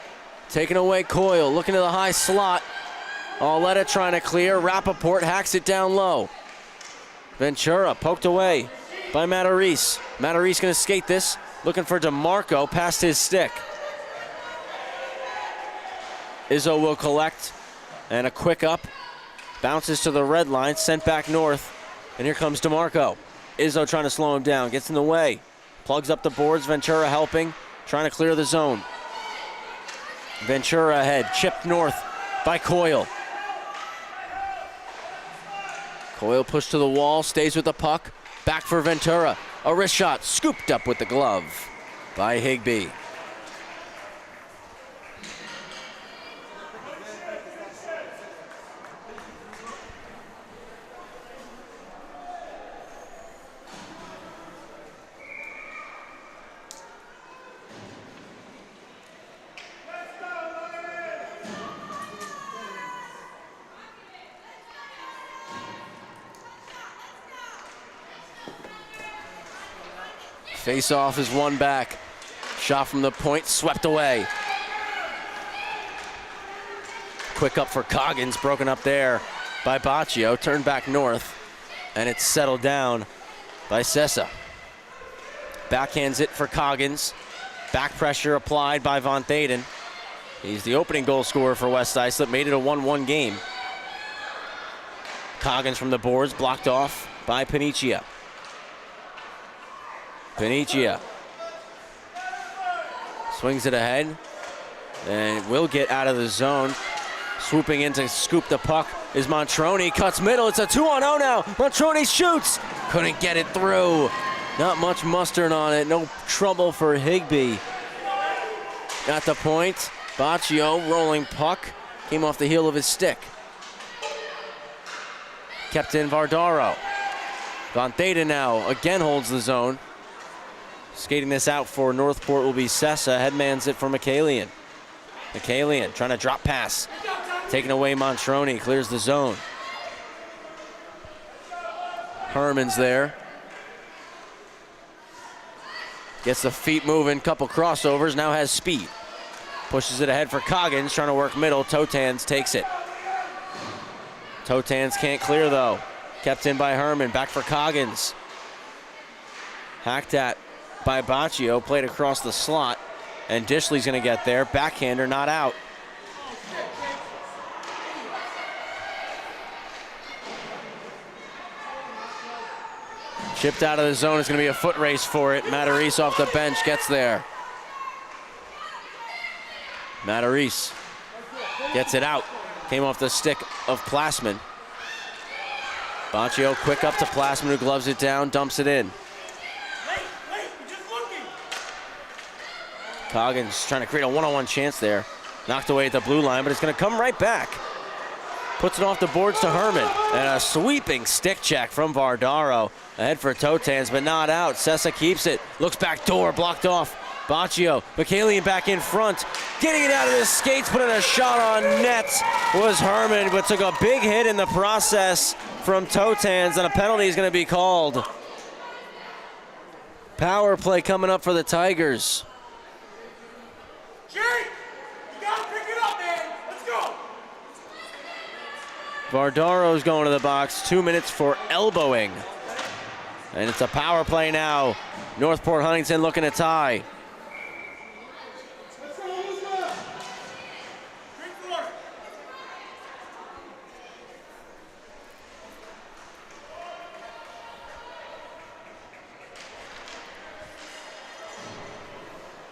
Taking away Coyle, looking to the high slot. Arletta trying to clear. Rappaport hacks it down low. Ventura poked away by Matarese. Matarese gonna skate this, looking for DeMarco past his stick. Izzo will collect, and a quick up. Bounces to the red line, sent back north, and here comes DeMarco. Izzo trying to slow him down, gets in the way. Plugs up the boards, Ventura helping, trying to clear the zone. Ventura ahead, chipped north by Coyle. Coyle pushed to the wall, stays with the puck. Back for Ventura. A wrist shot, scooped up with the glove by Higbee. Face-off is won back. Shot from the point, swept away. Quick up for Coggins, broken up there by Baccio. Turned back north, and it's settled down by Sessa. Backhands it for Coggins. Back pressure applied by Von Thaden. He's the opening goal scorer for West Islip. Made it a 1-1 game. Coggins from the boards, blocked off by Panicia. Panicia swings it ahead and will get out of the zone. Swooping in to scoop the puck is Montroni. Cuts middle. It's a 2-on-0 now. Montroni shoots. Couldn't get it through. Not much mustard on it. No trouble for Higbee. At the point, Baccio rolling puck. Came off the heel of his stick. Kept in Vardaro. Von Thaden now again holds the zone. Skating this out for Northport will be Sessa. Headmans it for Michaelian. Michaelian trying to drop pass. Taking away Montroni, clears the zone. Herman's there. Gets the feet moving, couple crossovers, now has speed. Pushes it ahead for Coggins, trying to work middle. Totans takes it. Totans can't clear though. Kept in by Herman, back for Coggins. Hacked at by Baccio, played across the slot, and Dishley's gonna get there. Backhander not out. Chipped out of the zone, it's gonna be a foot race for it. Matarese off the bench gets there. Matarese gets it out. Came off the stick of Plasman. Baccio quick up to Plasman, who gloves it down, dumps it in. Coggins trying to create a one-on-one chance there. Knocked away at the blue line, but it's gonna come right back. Puts it off the boards to Herman. And a sweeping stick check from Vardaro. Ahead for Totans, but not out. Sessa keeps it. Looks back door, blocked off. Baccio, Michaelian back in front. Getting it out of his skates, putting a shot on net was Herman, but took a big hit in the process from Totans, and a penalty is gonna be called. Power play coming up for the Tigers. Jerry, you gotta pick it up, man. Let's go. Vardaro's going to the box. 2 minutes for elbowing. And it's a power play now. Northport Huntington looking to tie.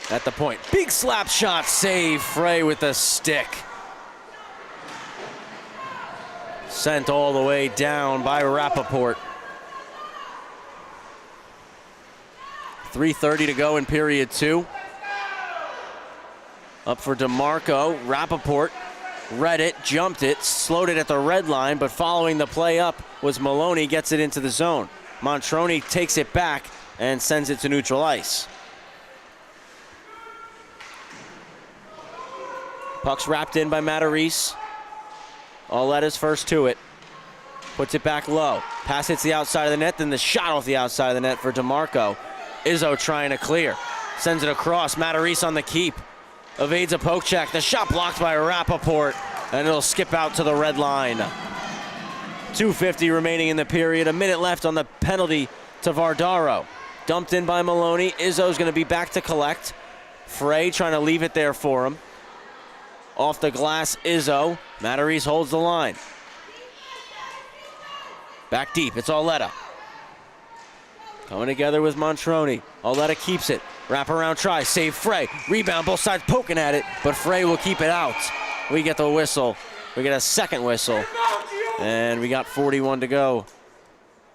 At the point, big slap shot save, Frey with the stick. Sent all the way down by Rappaport. 3:30 to go in period 2. Up for DeMarco, Rappaport read it, jumped it, slowed it at the red line, but following the play up was Maloney, gets it into the zone. Montroni takes it back and sends it to neutral ice. Puck's wrapped in by Matarese. Auletta's first to it. Puts it back low. Pass hits the outside of the net, then the shot off the outside of the net for DeMarco. Izzo trying to clear. Sends it across. Matarese on the keep. Evades a poke check. The shot blocked by Rappaport, and it'll skip out to the red line. 2:50 remaining in the period. A minute left on the penalty to Vardaro. Dumped in by Maloney. Izzo's going to be back to collect. Frey trying to leave it there for him. Off the glass, Izzo. Matarese holds the line. Back deep, it's Auletta. Coming together with Montroni. Auletta keeps it. Wraparound try, save Frey. Rebound, both sides poking at it, but Frey will keep it out. We get the whistle. We get a second whistle. And we got 41 to go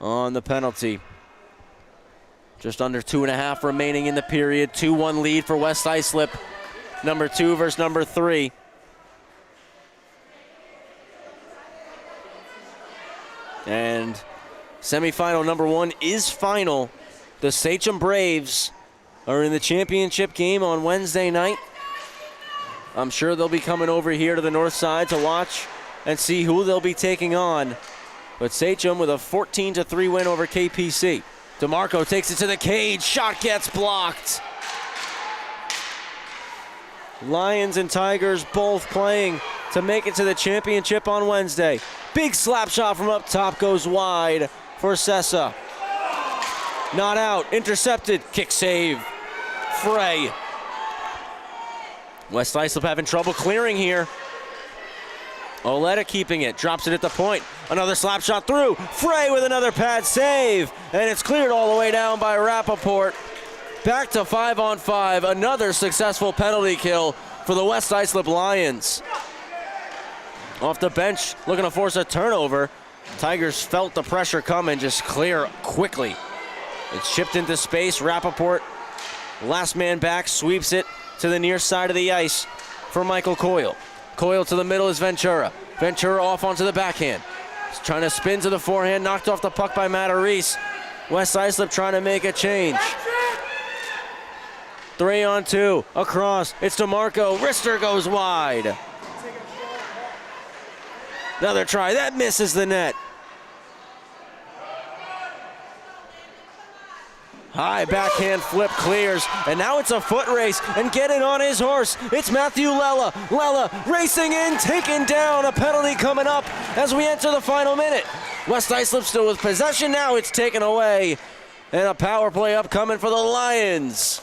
on the penalty. Just under 2.5 remaining in the period. 2-1 lead for West Islip. Number 2 versus number 3. And semifinal number 1 is final. The Sachem Braves are in the championship game on Wednesday night. I'm sure they'll be coming over here to the north side to watch and see who they'll be taking on. But Sachem with a 14-3 win over KPC. DeMarco takes it to the cage. Shot gets blocked. Lions and Tigers both playing to make it to the championship on Wednesday. Big slap shot from up top goes wide for Sessa. Not out, intercepted, kick save. Frey. West Islip having trouble clearing here. Auletta keeping it, drops it at the point. Another slap shot through. Frey with another pad save. And it's cleared all the way down by Rappaport. Back to 5-on-5. Another successful penalty kill for the West Islip Lions. Off the bench, looking to force a turnover. Tigers felt the pressure coming, just clear quickly. It's chipped into space. Rappaport, last man back, sweeps it to the near side of the ice for Michael Coyle. Coyle to the middle is Ventura. Ventura off onto the backhand. He's trying to spin to the forehand, knocked off the puck by Matarese. West Islip trying to make a change. 3-on-2, across, it's DeMarco. Rister goes wide. Another try, that misses the net. High backhand flip clears, and now it's a foot race, and getting on his horse, it's Matthew Lella. Lella racing in, taken down, a penalty coming up as we enter the final minute. West Islip still with possession, now it's taken away, and a power play upcoming for the Lions.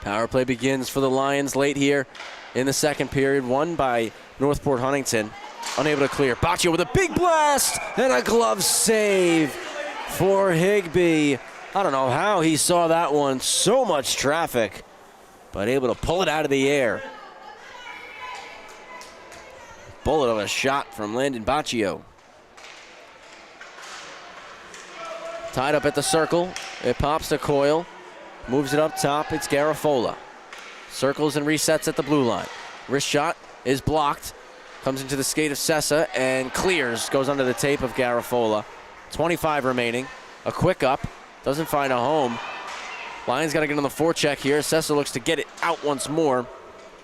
Power play begins for the Lions late here in the second period, won by Northport Huntington. Unable to clear. Baccio with a big blast and a glove save for Higbee. I don't know how he saw that one. So much traffic, but able to pull it out of the air. Bullet of a shot from Landon Baccio. Tied up at the circle. It pops to Coyle. Moves it up top, it's Garafola. Circles and resets at the blue line. Wrist shot is blocked. Comes into the skate of Sessa and clears. Goes under the tape of Garafola. 25 remaining. A quick up. Doesn't find a home. Lions got to get on the forecheck here. Sessa looks to get it out once more.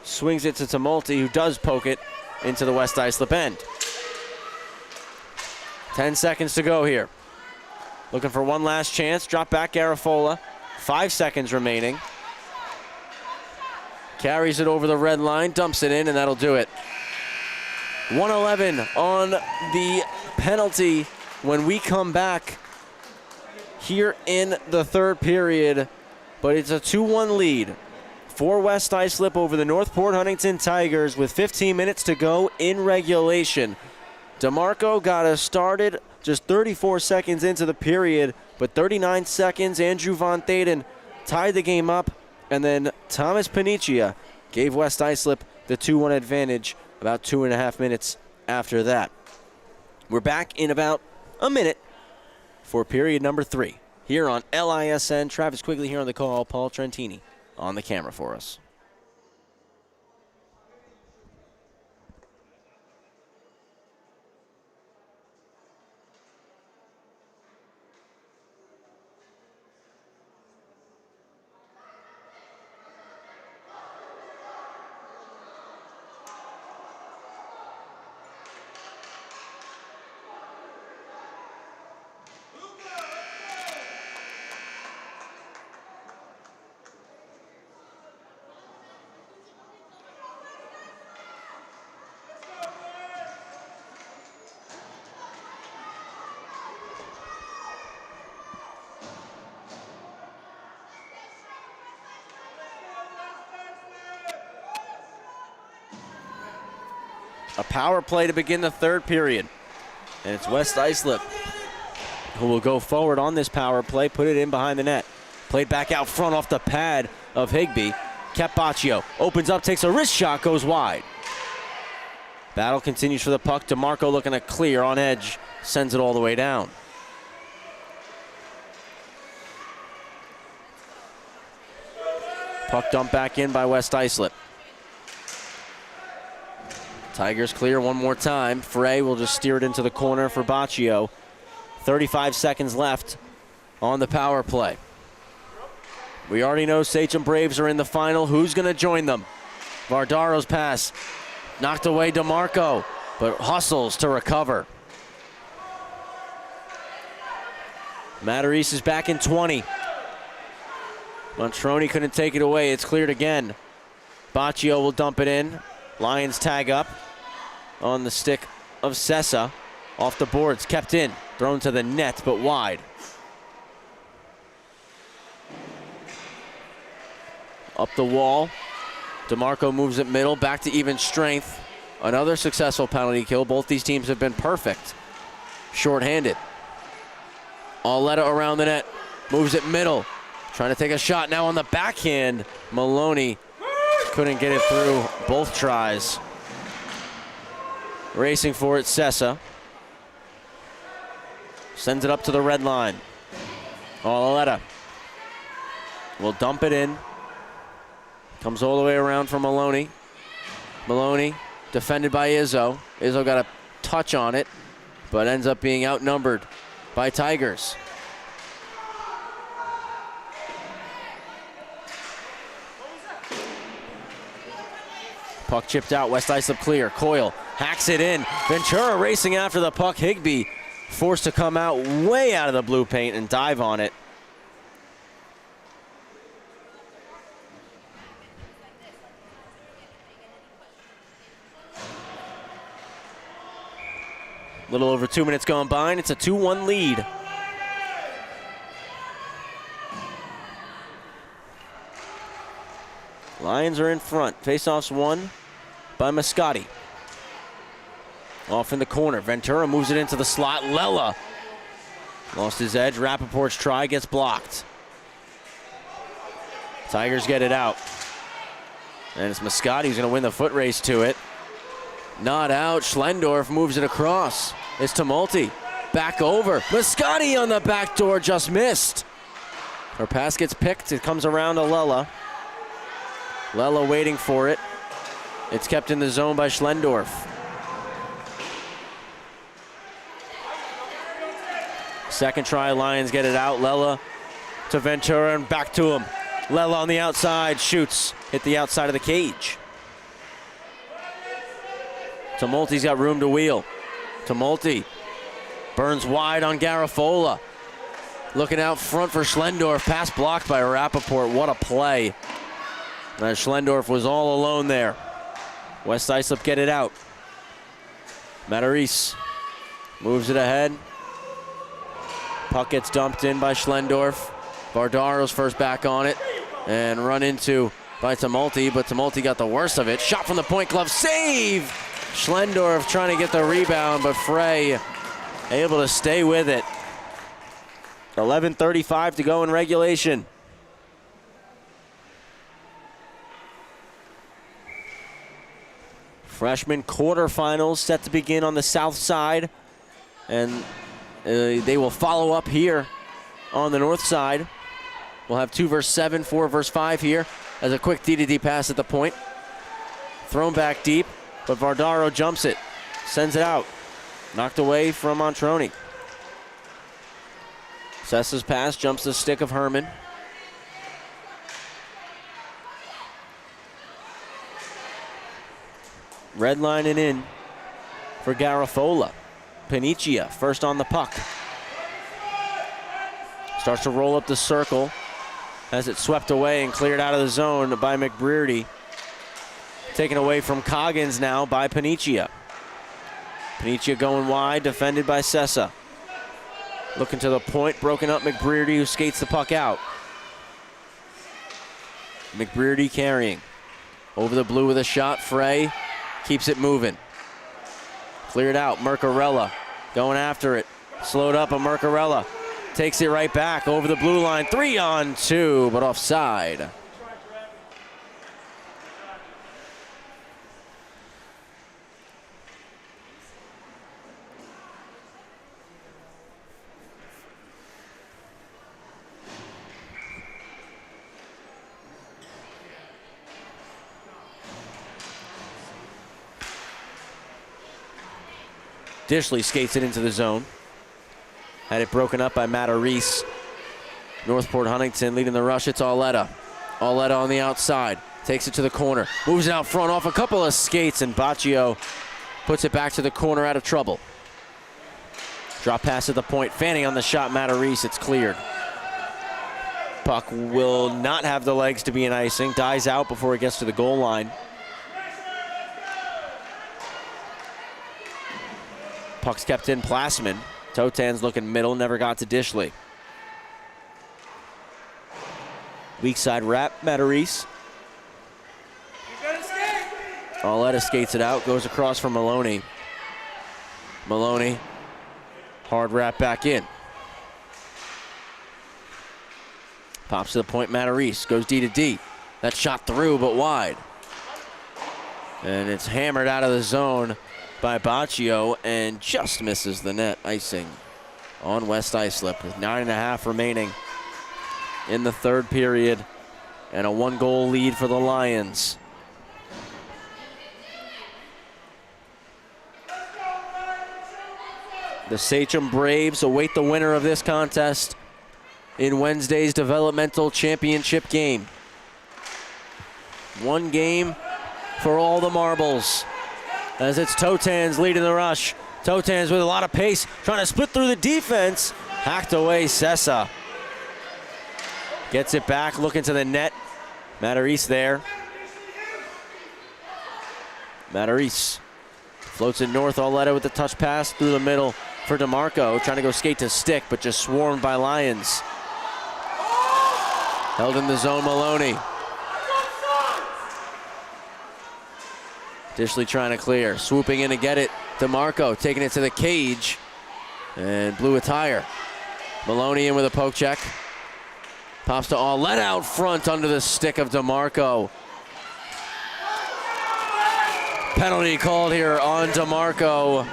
Swings it to Tumulty, who does poke it into the West Islip end. 10 seconds to go here. Looking for one last chance. Drop back Garafola. 5 seconds remaining. Carries it over the red line, dumps it in, and that'll do it. 1:11 on the penalty when we come back here in the third period. But it's a 2-1 lead for West Islip over the Northport Huntington Tigers with 15 minutes to go in regulation. DeMarco got us started just 34 seconds into the period, but 39 seconds, Andrew Von Thaden tied the game up, and then Thomas Panicia gave West Islip the 2-1 advantage about 2.5 minutes after that. We're back in about a minute for period number 3 here on LISN. Travis Quigley here on the call, Paul Trentini on the camera for us. A power play to begin the third period. And it's West Islip who will go forward on this power play, put it in behind the net. Played back out front off the pad of Higbee. Capaccio opens up, takes a wrist shot, goes wide. Battle continues for the puck. DeMarco looking to clear on edge, sends it all the way down. Puck dumped back in by West Islip. Tigers clear one more time. Frey will just steer it into the corner for Baccio. 35 seconds left on the power play. We already know Sachem Braves are in the final. Who's going to join them? Vardaro's pass knocked away DeMarco, but hustles to recover. Matarese is back in 20. Montroni couldn't take it away. It's cleared again. Baccio will dump it in. Lions tag up on the stick of Sessa. Off the boards, kept in. Thrown to the net, but wide. Up the wall. DeMarco moves it middle, back to even strength. Another successful penalty kill. Both these teams have been perfect. Short-handed. Auletta around the net. Moves it middle. Trying to take a shot now on the backhand. Maloney couldn't get it through both tries. Racing for it, Sessa. Sends it up to the red line. Auletta will dump it in. Comes all the way around for Maloney. Maloney defended by Izzo. Izzo got a touch on it, but ends up being outnumbered by Tigers. Puck chipped out, West Islip clear. Coyle hacks it in. Ventura racing after the puck. Higbee forced to come out way out of the blue paint and dive on it. A little over 2 minutes gone by, and it's a 2-1 lead. Lions are in front. Faceoff's won by Mascotti. Off in the corner. Ventura moves it into the slot. Lella lost his edge. Rappaport's try gets blocked. Tigers get it out. And it's Mascotti who's going to win the foot race to it. Not out. Schlendorf moves it across. It's Tumulty. Back over. Mascotti on the back door, just missed. Her pass gets picked. It comes around to Lella. Lella waiting for it. It's kept in the zone by Schlendorf. Second try, Lions get it out. Lella to Ventura and back to him. Lella on the outside, shoots. Hit the outside of the cage. Tumulty's got room to wheel. Tumulty burns wide on Garafola. Looking out front for Schlendorf. Pass blocked by Rappaport. What a play. And Schlendorf was all alone there. West Islip get it out. Matarese moves it ahead. Puck gets dumped in by Schlendorf. Vardaro's first back on it. And run into by Tumulty, but Tumulty got the worst of it. Shot from the point, glove save! Schlendorf trying to get the rebound, but Frey able to stay with it. 11:35 to go in regulation. Freshman quarterfinals set to begin on the south side, and they will follow up here on the north side. We'll have 2 versus 7, 4 versus 5 here as a quick D-to-D pass at the point. Thrown back deep, but Vardaro jumps it, sends it out. Knocked away from Montroni. Sessa's pass jumps the stick of Herman. Redlining in for Garafola. Panicia first on the puck. Starts to roll up the circle. Has it swept away and cleared out of the zone by McBrearty. Taken away from Coggins now by Panicia. Panicia going wide, defended by Sessa. Looking to the point, broken up McBrearty, who skates the puck out. McBrearty carrying. Over the blue with a shot, Frey keeps it moving. Cleared out, Mercarella going after it. Slowed up, and Mercarella takes it right back over the blue line. 3-on-2, but offside. Dishley skates it into the zone. Had it broken up by Matarese. Northport Huntington leading the rush. It's Auletta. Auletta on the outside. Takes it to the corner. Moves it out front off a couple of skates, and Baccio puts it back to the corner out of trouble. Drop pass at the point. Fanning on the shot. Matarese. It's cleared. Puck will not have the legs to be an icing. Dies out before it gets to the goal line. Puck's kept in Plasman. Totan's looking middle, never got to Dishley. Weak side wrap, Matarese. Auletta skates it out, goes across from Maloney. Maloney, hard wrap back in. Pops to the point, Matarese, goes D to D. That shot through, but wide. And it's hammered out of the zone by Baccio and just misses the net. Icing on West Islip with 9.5 remaining in the third period and a 1-goal lead for the Lions. The Sachem Braves await the winner of this contest in Wednesday's developmental championship game. One game for all the marbles, as it's Totans leading the rush. Totans with a lot of pace, trying to split through the defense. Hacked away, Sessa. Gets it back, looking to the net. Matarese there. Matarese floats it north. Auletta with the touch pass through the middle for DeMarco. Trying to go skate to stick, but just swarmed by Lions. Held in the zone, Maloney. Dishley trying to clear, swooping in to get it. DeMarco taking it to the cage and blew a tire. Maloney in with a poke check. Pops to Auletta out front under the stick of DeMarco. Penalty called here on DeMarco.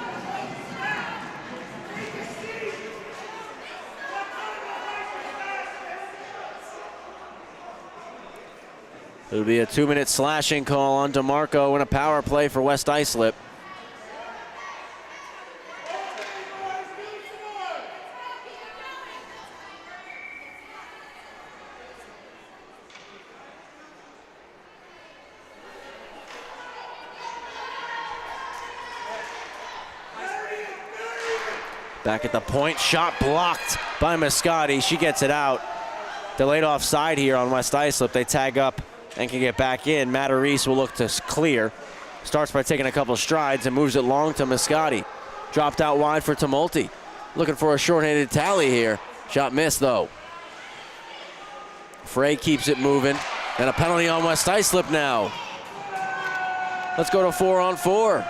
It'll be a 2-minute slashing call on DeMarco and a power play for West Islip. Back at the point, shot blocked by Moscati. She gets it out. Delayed offside here on West Islip. They tag up and can get back in. Matarese will look to clear. Starts by taking a couple strides and moves it long to Moscati. Dropped out wide for Tumulty. Looking for a shorthanded tally here. Shot missed though. Frey keeps it moving. And a penalty on West Islip now. Let's go to 4-on-4.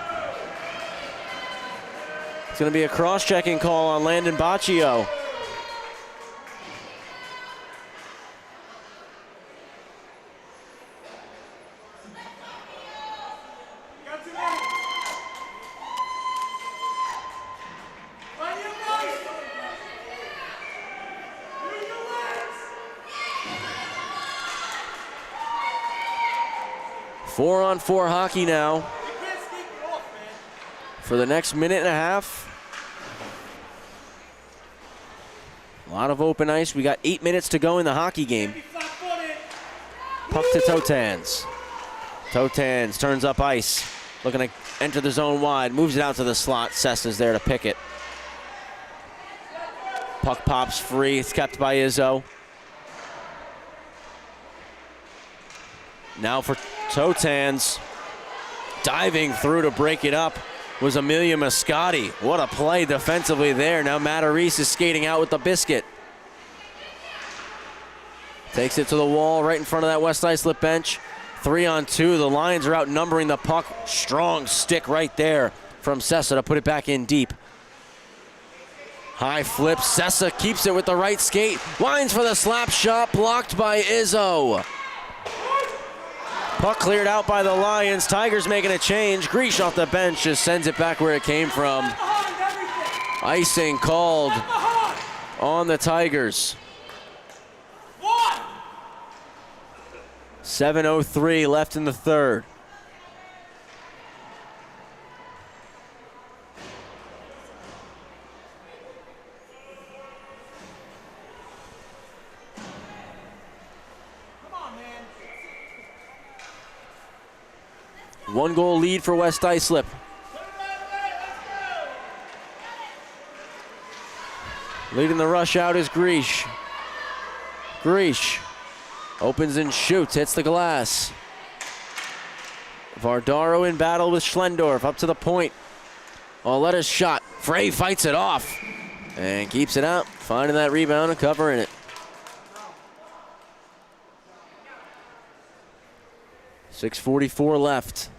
It's going to be a cross-checking call on Landon Baccio. Four-on-4 hockey now for the next minute and a half. A lot of open ice. We got 8 minutes to go in the hockey game. Puck to Totans. Totans turns up ice, looking to enter the zone wide, moves it out to the slot. Sessa's there to pick it. Puck pops free. It's kept by Izzo. Now for Totans, diving through to break it up was Amelia Mascotti. What a play defensively there. Now Matarese is skating out with the biscuit. Takes it to the wall right in front of that West Islip bench. 3-on-2. The Lions are outnumbering the puck. Strong stick right there from Sessa to put it back in deep. High flip. Sessa keeps it with the right skate. Winds for the slap shot, blocked by Izzo. Puck cleared out by the Lions. Tigers making a change. Greesh off the bench just sends it back where it came from. Icing called on the Tigers. 7:03 left in the third. One goal lead for West Islip. Leading the rush out is Greesh. Greesh opens and shoots, hits the glass. Vardaro in battle with Schlendorf, up to the point. Auletta's shot. Frey fights it off and keeps it out, finding that rebound and covering it. 6:44 left.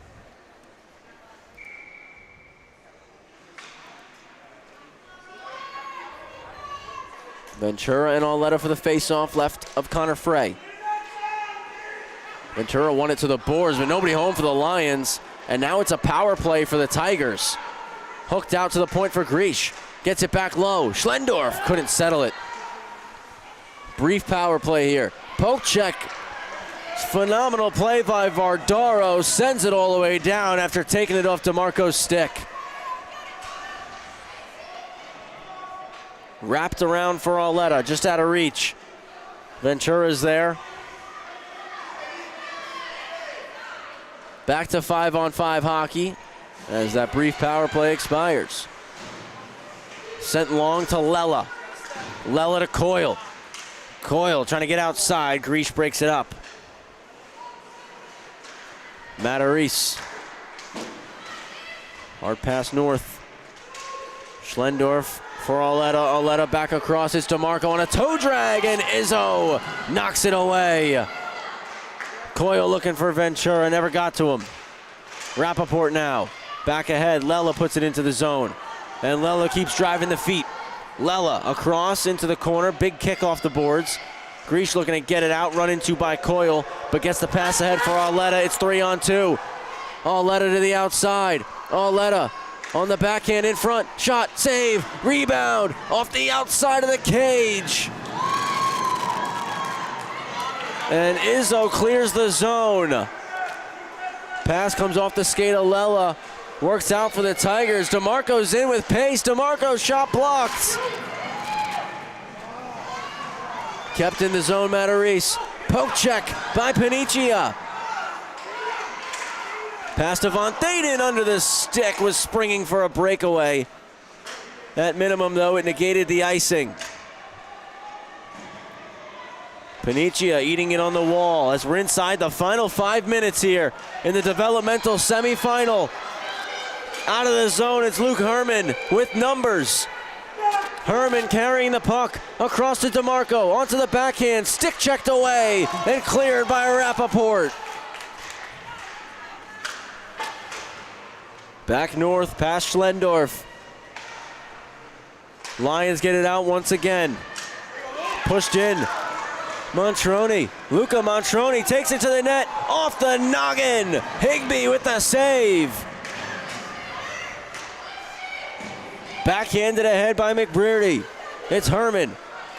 Ventura and Auletta for the face-off left of Connor Frey. Ventura won it to the boards, but nobody home for the Lions. And now it's a power play for the Tigers. Hooked out to the point for Greesh. Gets it back low. Schlendorf couldn't settle it. Brief power play here. Poke check. Phenomenal play by Vardaro. Sends it all the way down after taking it off DeMarco's stick. Wrapped around for Auletta, just out of reach. Ventura's there. Back to 5-on-5 hockey as that brief power play expires. Sent long to Lella. Lella to Coyle. Coyle trying to get outside. Greesh breaks it up. Matarese. Hard pass north. Schlendorf for Auletta. Auletta back across. It's DeMarco on a toe drag, and Izzo knocks it away. Coyle looking for Ventura, never got to him. Rappaport now. Back ahead. Lella puts it into the zone. And Lella keeps driving the feet. Lella across into the corner. Big kick off the boards. Greesh looking to get it out, run into by Coyle, but gets the pass ahead for Auletta. It's 3-on-2. Auletta to the outside. Auletta on the backhand in front. Shot, save, rebound off the outside of the cage. And Izzo clears the zone. Pass comes off the skate of Lella. Works out for the Tigers. DeMarco's in with pace. DeMarco's shot blocked. Kept in the zone, Matarese. Poke check by Panicia. Pass to Von Thaden under the stick, was springing for a breakaway. At minimum, though, it negated the icing. Panicia eating it on the wall as we're inside the final 5 minutes here in the developmental semifinal. Out of the zone, it's Luke Herman with numbers. Herman carrying the puck across to DeMarco, onto the backhand, stick checked away and cleared by Rappaport. Back north past Schlendorf. Lions get it out once again. Pushed in. Montroni, Luca Montroni takes it to the net, off the noggin. Higbee with the save. Backhanded ahead by McBrearty. It's Herman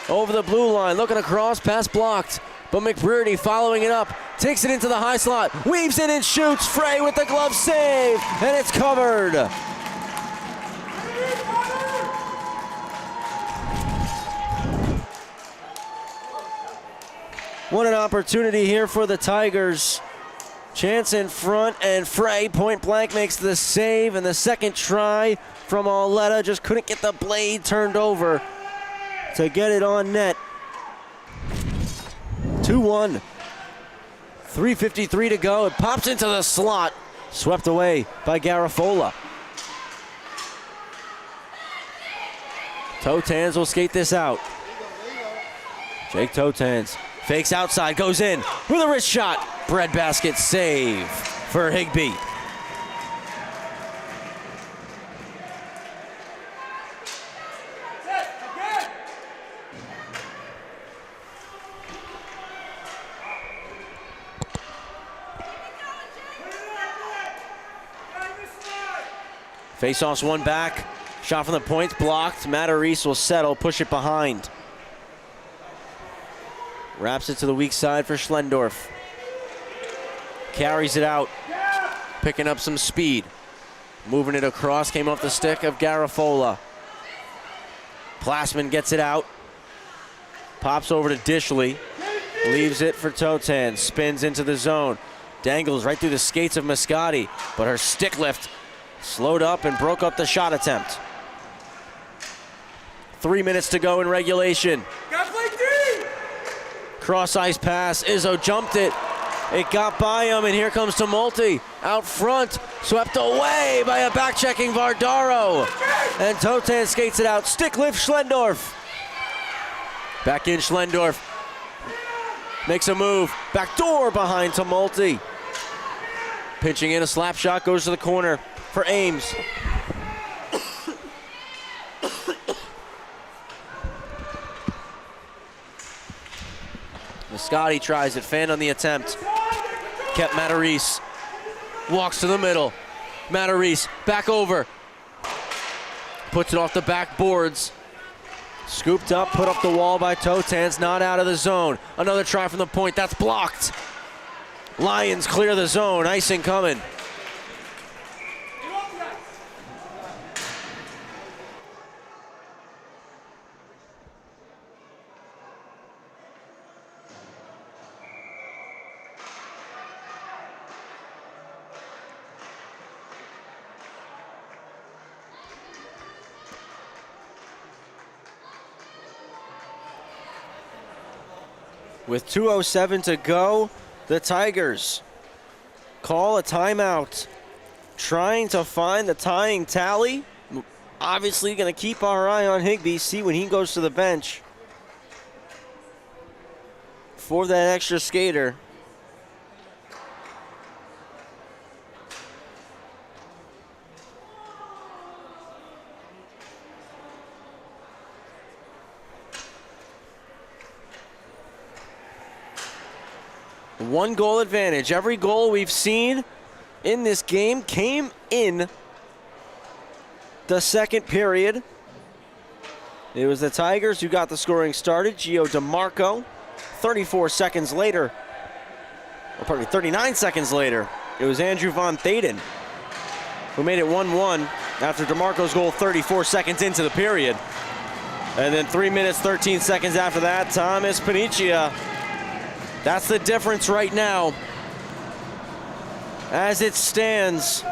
over the blue line, looking across, pass blocked. But McBrearty following it up, takes it into the high slot, weaves it and shoots. Frey with the glove save, and it's covered. What an opportunity here for the Tigers. Chance in front, and Frey point blank makes the save, and the second try from Auletta just couldn't get the blade turned over to get it on net. 2-1. 3:53 to go. It pops into the slot. Swept away by Garofalo. Totans will skate this out. Jake Totans fakes outside, goes in with a wrist shot. Breadbasket save for Higbee. Face-offs one back. Shot from the point blocked. Matarese will settle, push it behind. Wraps it to the weak side for Schlendorf. Carries it out. Picking up some speed. Moving it across. Came off the stick of Garafola. Plasman gets it out. Pops over to Dishley. Leaves it for Totan. Spins into the zone. Dangles right through the skates of Mascotti. But her stick lift slowed up and broke up the shot attempt. 3 minutes to go in regulation. Cross ice pass. Izzo jumped it. It got by him, and here comes Tumulty out front. Swept away by a back-checking Vardaro. And Totan skates it out. Stick lift Schlendorf. Back in Schlendorf. Makes a move. Back door behind Tumulty. Pinching in a slap shot, goes to the corner for Ames. Mascotti tries it, fanned on the attempt. Kept Matarese. Walks to the middle. Matarese back over. Puts it off the backboards. Scooped up, put up the wall by Totans, not out of the zone. Another try from the point, that's blocked. Lions clear the zone, icing coming. With 2:07 to go, the Tigers call a timeout, trying to find the tying tally. Obviously going to keep our eye on Higbee, see when he goes to the bench for that extra skater. One goal advantage. Every goal we've seen in this game came in the second period. It was the Tigers who got the scoring started. Gio DeMarco, 39 seconds later, it was Andrew Von Thaden who made it 1-1 after DeMarco's goal 34 seconds into the period. And then 3 minutes, 13 seconds after that, Thomas Paniccia. That's the difference right now. As it stands,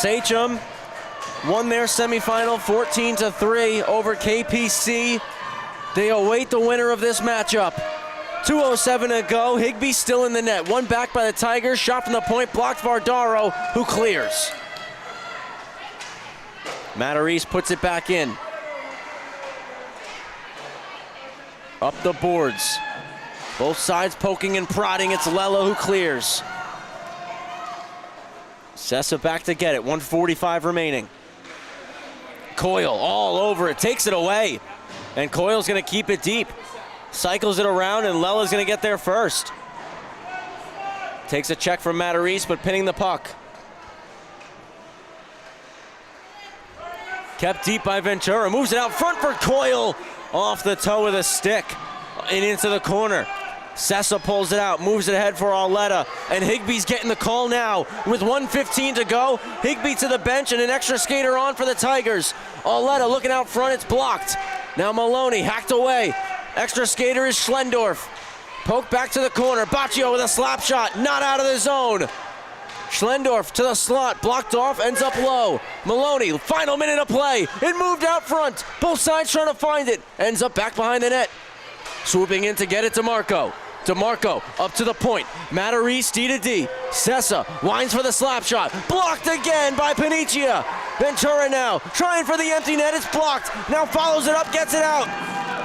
Sachem won their semifinal 14-3 over KPC. They await the winner of this matchup. 2:07 to go. Higbee still in the net. One back by the Tigers. Shot from the point, blocked Vardaro, who clears. Matarese puts it back in. Up the boards. Both sides poking and prodding. It's Lella who clears. Sessa back to get it. 1:45 remaining. Coyle all over it. Takes it away. And Coyle's going to keep it deep. Cycles it around, and Lella's going to get there first. Takes a check from Matarese, but pinning the puck. Kept deep by Ventura. Moves it out front for Coyle. Off the toe with a stick and into the corner. Sessa pulls it out, moves it ahead for Arletta, and Higbee's getting the call now with 1:15 to go. Higbee to the bench and an extra skater on for the Tigers. Arletta looking out front, it's blocked. Now Maloney hacked away. Extra skater is Schlendorf. Poke back to the corner. Baccio with a slap shot, not out of the zone. Schlendorf to the slot, blocked off, ends up low. Maloney, final minute of play. It moved out front. Both sides trying to find it. Ends up back behind the net. Swooping in to get it to DeMarco. DeMarco up to the point. Matarese D to D. Sessa winds for the slap shot. Blocked again by Panicia. Ventura now trying for the empty net. It's blocked. Now follows it up, gets it out.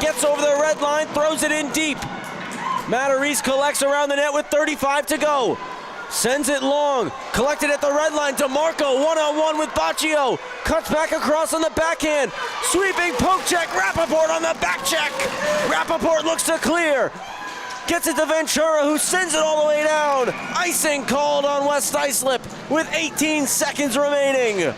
Gets over the red line, throws it in deep. Matarese collects around the net with 35 to go. Sends it long, collected at the red line. DeMarco one-on-one with Baccio. Cuts back across on the backhand. Sweeping poke check, Rappaport on the back check. Rappaport looks to clear. Gets it to Ventura, who sends it all the way down. Icing called on West Islip with 18 seconds remaining.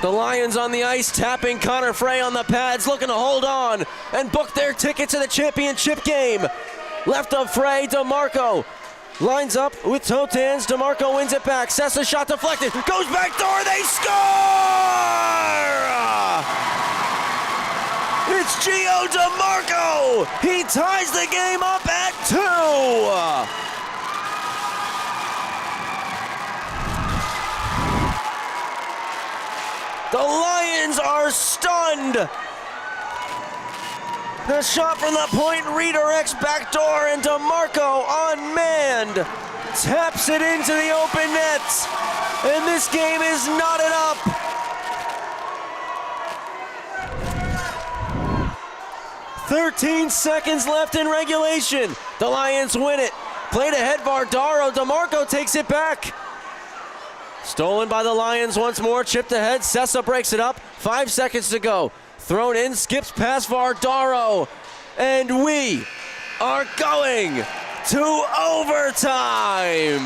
The Lions on the ice, tapping Connor Frey on the pads, looking to hold on and book their ticket to the championship game. Left of Frey, DeMarco lines up with Totans. DeMarco wins it back. Sessa shot deflected, goes back door, they score! It's Gio DeMarco! He ties the game up at 2! The Lions are stunned. The shot from the point redirects backdoor, and DeMarco, unmanned, taps it into the open net. And this game is knotted up. "13 seconds left in regulation. The Lions win it. Played ahead, Vardaro. DeMarco takes it back. Stolen by the Lions once more, chipped ahead. Sessa breaks it up. 5 seconds to go. Thrown in, skips past Vardaro. And we are going to overtime.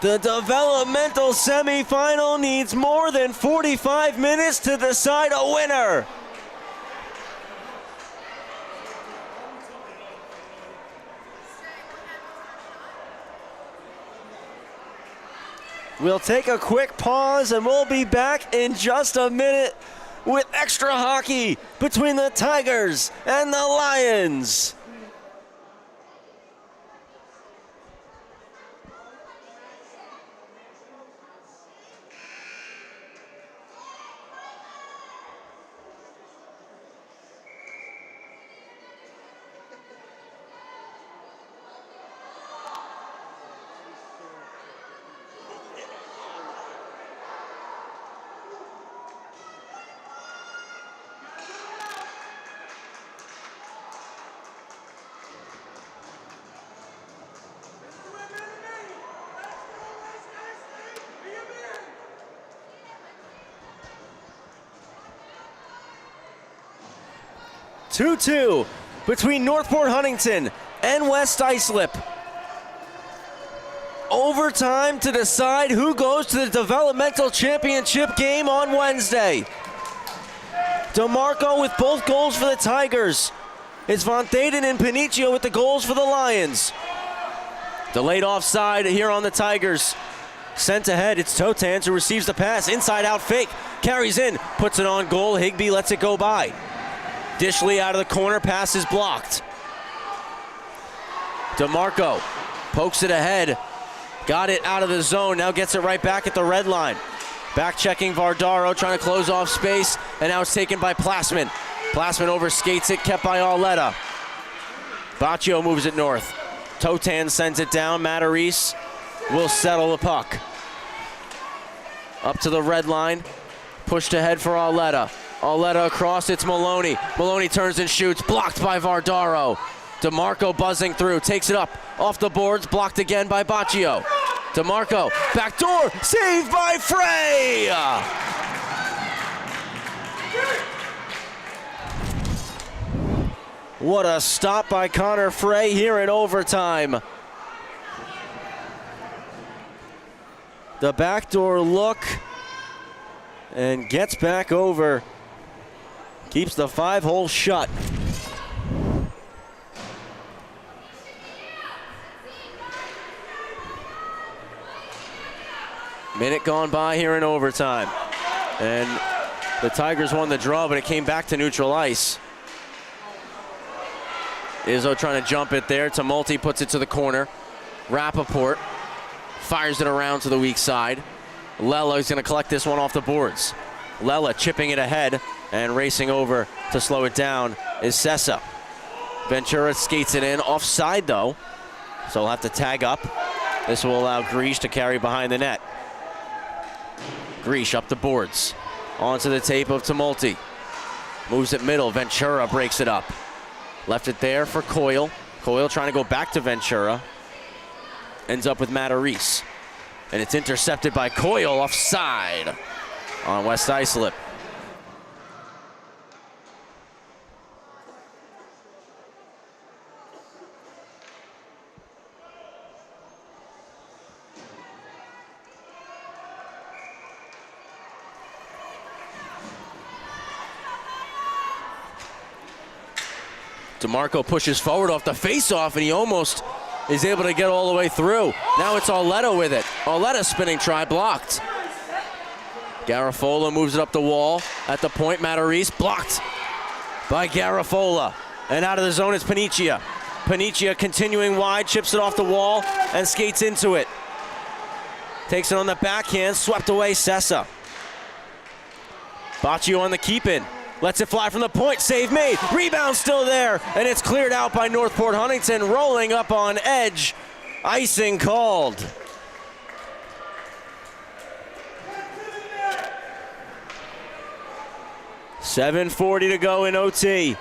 The developmental semifinal needs more than 45 minutes to decide a winner. We'll take a quick pause and we'll be back in just a minute with extra hockey between the Tigers and the Lions. Two-two between Northport Huntington and West Islip. Overtime to decide who goes to the developmental championship game on Wednesday. DeMarco with both goals for the Tigers. It's Von Thaden and Panicio with the goals for the Lions. Delayed offside here on the Tigers. Sent ahead, it's Totans who receives the pass. Inside out fake, carries in, puts it on goal. Higbee lets it go by. Dishley out of the corner, pass is blocked. DeMarco pokes it ahead Got it out of the zone, now gets it right back at the red line. Back checking Vardaro, trying to close off space, and now it's taken by Plasman. Plasman overskates it, kept by Arletta. Baccio moves it north. Totan sends it down, Matarese will settle the puck. Up to the red line, pushed ahead for Arletta. Arletta across, it's Maloney. Maloney turns and shoots, blocked by Vardaro. DeMarco buzzing through, takes it up, off the boards, blocked again by Baccio. DeMarco, backdoor, saved by Frey! What a stop by Connor Frey here in overtime. The backdoor look and gets back over. Keeps the 5-hole shut. Minute gone by here in overtime. And the Tigers won the draw, but it came back to neutral ice. Izzo trying to jump it there. Tumulty puts it to the corner. Rappaport fires it around to the weak side. Lella is going to collect this one off the boards. Lella chipping it ahead and racing over to slow it down is Sessa. Ventura skates it in. Offside though, so he'll have to tag up. This will allow Greesh to carry behind the net. Greesh up the boards. Onto the tape of Tumulty. Moves it middle. Ventura breaks it up. Left it there for Coyle. Coyle trying to go back to Ventura. Ends up with Matarese. And it's intercepted by Coyle offside on West Islip. DeMarco pushes forward off the face-off, and he almost is able to get all the way through. Now it's Arletta with it. Arletta spinning try, blocked. Garafola moves it up the wall. At the point, Matarese blocked by Garafola. And out of the zone is Paniccia. Paniccia continuing wide, chips it off the wall, and skates into it. Takes it on the backhand, swept away Sessa. Baccio on the keep-in. Lets it fly from the point, save made. Rebound still there, and it's cleared out by Northport Huntington, rolling up on edge. Icing called. .7:40 to go in OT.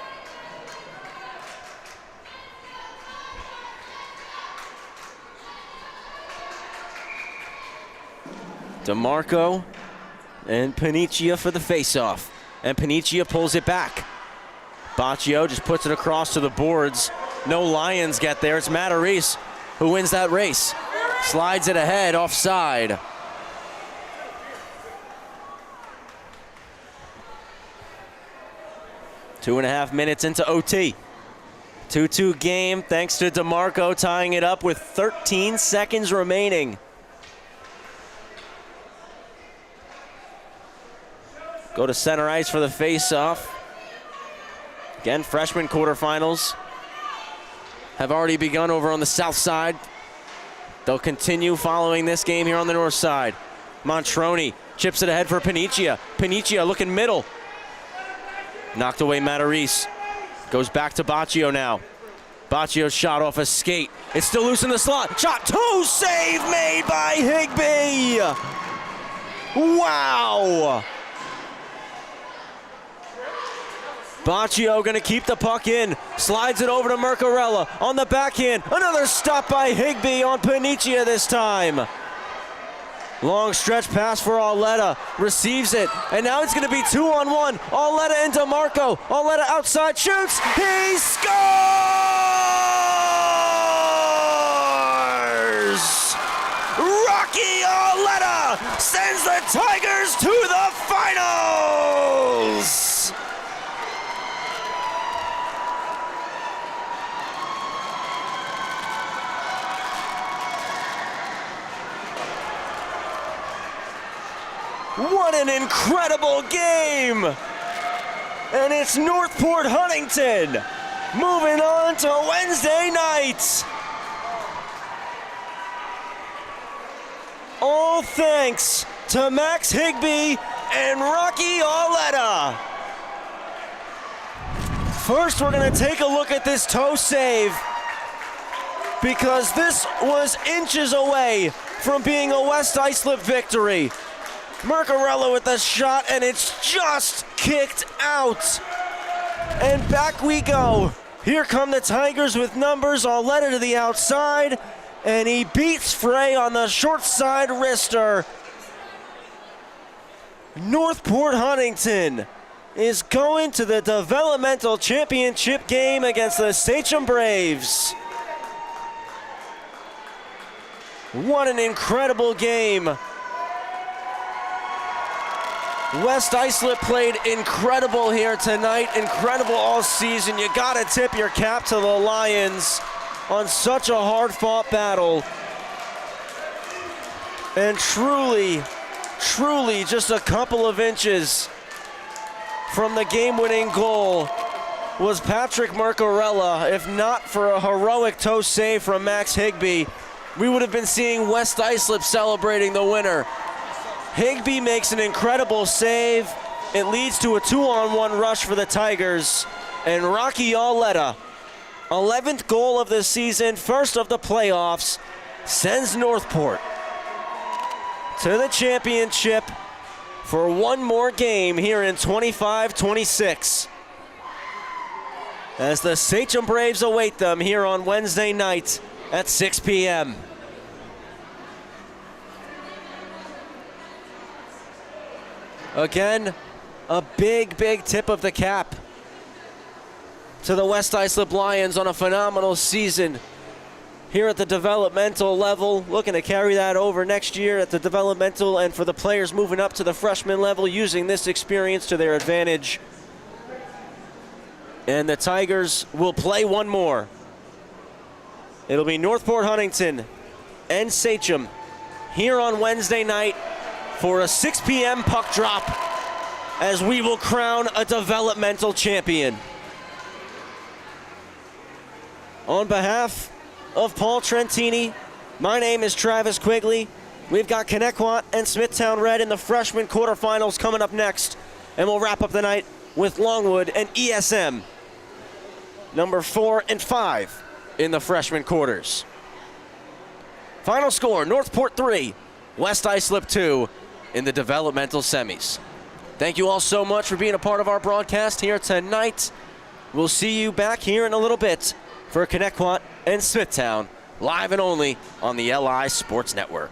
DeMarco and Paniccia for the face-off. And Paniccia pulls it back. Baccio just puts it across to the boards. No Lions get there. It's Matarese who wins that race. Slides it ahead, offside. Two and a half minutes into OT. 2-2 game thanks to DeMarco tying it up with 13 seconds remaining. Go to center ice for the face-off. Again, freshman quarterfinals have already begun over on the south side. They'll continue following this game here on the north side. Montroni chips it ahead for Paniccia. Paniccia looking middle. Knocked away Matarese. Goes back to Baccio now. Baccio's shot off a skate. It's still loose in the slot. Shot two, save made by Higbee. Wow. Baccio gonna keep the puck in, slides it over to Mercarella on the backhand. Another stop by Higbee on Paniccia this time. Long stretch pass for Arletta, receives it, and now it's gonna be 2-on-1. Arletta and DeMarco. Arletta outside, shoots, he scores! Rocky Arletta sends the Tigers to the finals! What an incredible game! And it's Northport Huntington moving on to Wednesday night. All thanks to Max Higbee and Rocky Arletta. First, we're going to take a look at this toe save because this was inches away from being a West Islip victory. Mercarello with the shot, and it's just kicked out. And back we go. Here come the Tigers with numbers. Arletta to the outside, and he beats Frey on the short side wrister. Northport Huntington is going to the developmental championship game against the SCHSHL Braves. What an incredible game. West Islip played incredible here tonight, incredible all season. You gotta tip your cap to the Lions on such a hard-fought battle. And truly just a couple of inches from the game-winning goal was Patrick Mercarella. If not for a heroic toe save from Max Higbee, we would have been seeing West Islip celebrating the winner. Higbee makes an incredible save. It leads to a 2-on-1 rush for the Tigers. And Rocky Arletta, 11th goal of the season, first of the playoffs, sends Northport to the championship for one more game here in 25-26. As the SCHSHL Braves await them here on Wednesday night at 6 p.m. Again, a big tip of the cap to the West Islip Lions on a phenomenal season here at the developmental level, looking to carry that over next year at the developmental, and for the players moving up to the freshman level, using this experience to their advantage. And the Tigers will play one more. It'll be Northport Huntington and SCHSHL here on Wednesday night for a 6 p.m. puck drop as we will crown a developmental champion. On behalf of Paul Trentini, my name is Travis Quigley. We've got Connecticut and Smithtown Red in the freshman quarterfinals coming up next, and we'll wrap up the night with Longwood and ESM, number 4 and 5 in the freshman quarters. Final score, Northport 3, West Islip 2 in the developmental semis. Thank you all so much for being a part of our broadcast here tonight. We'll see you back here in a little bit for Connecticut and Smithtown, live and only on the LI Sports Network.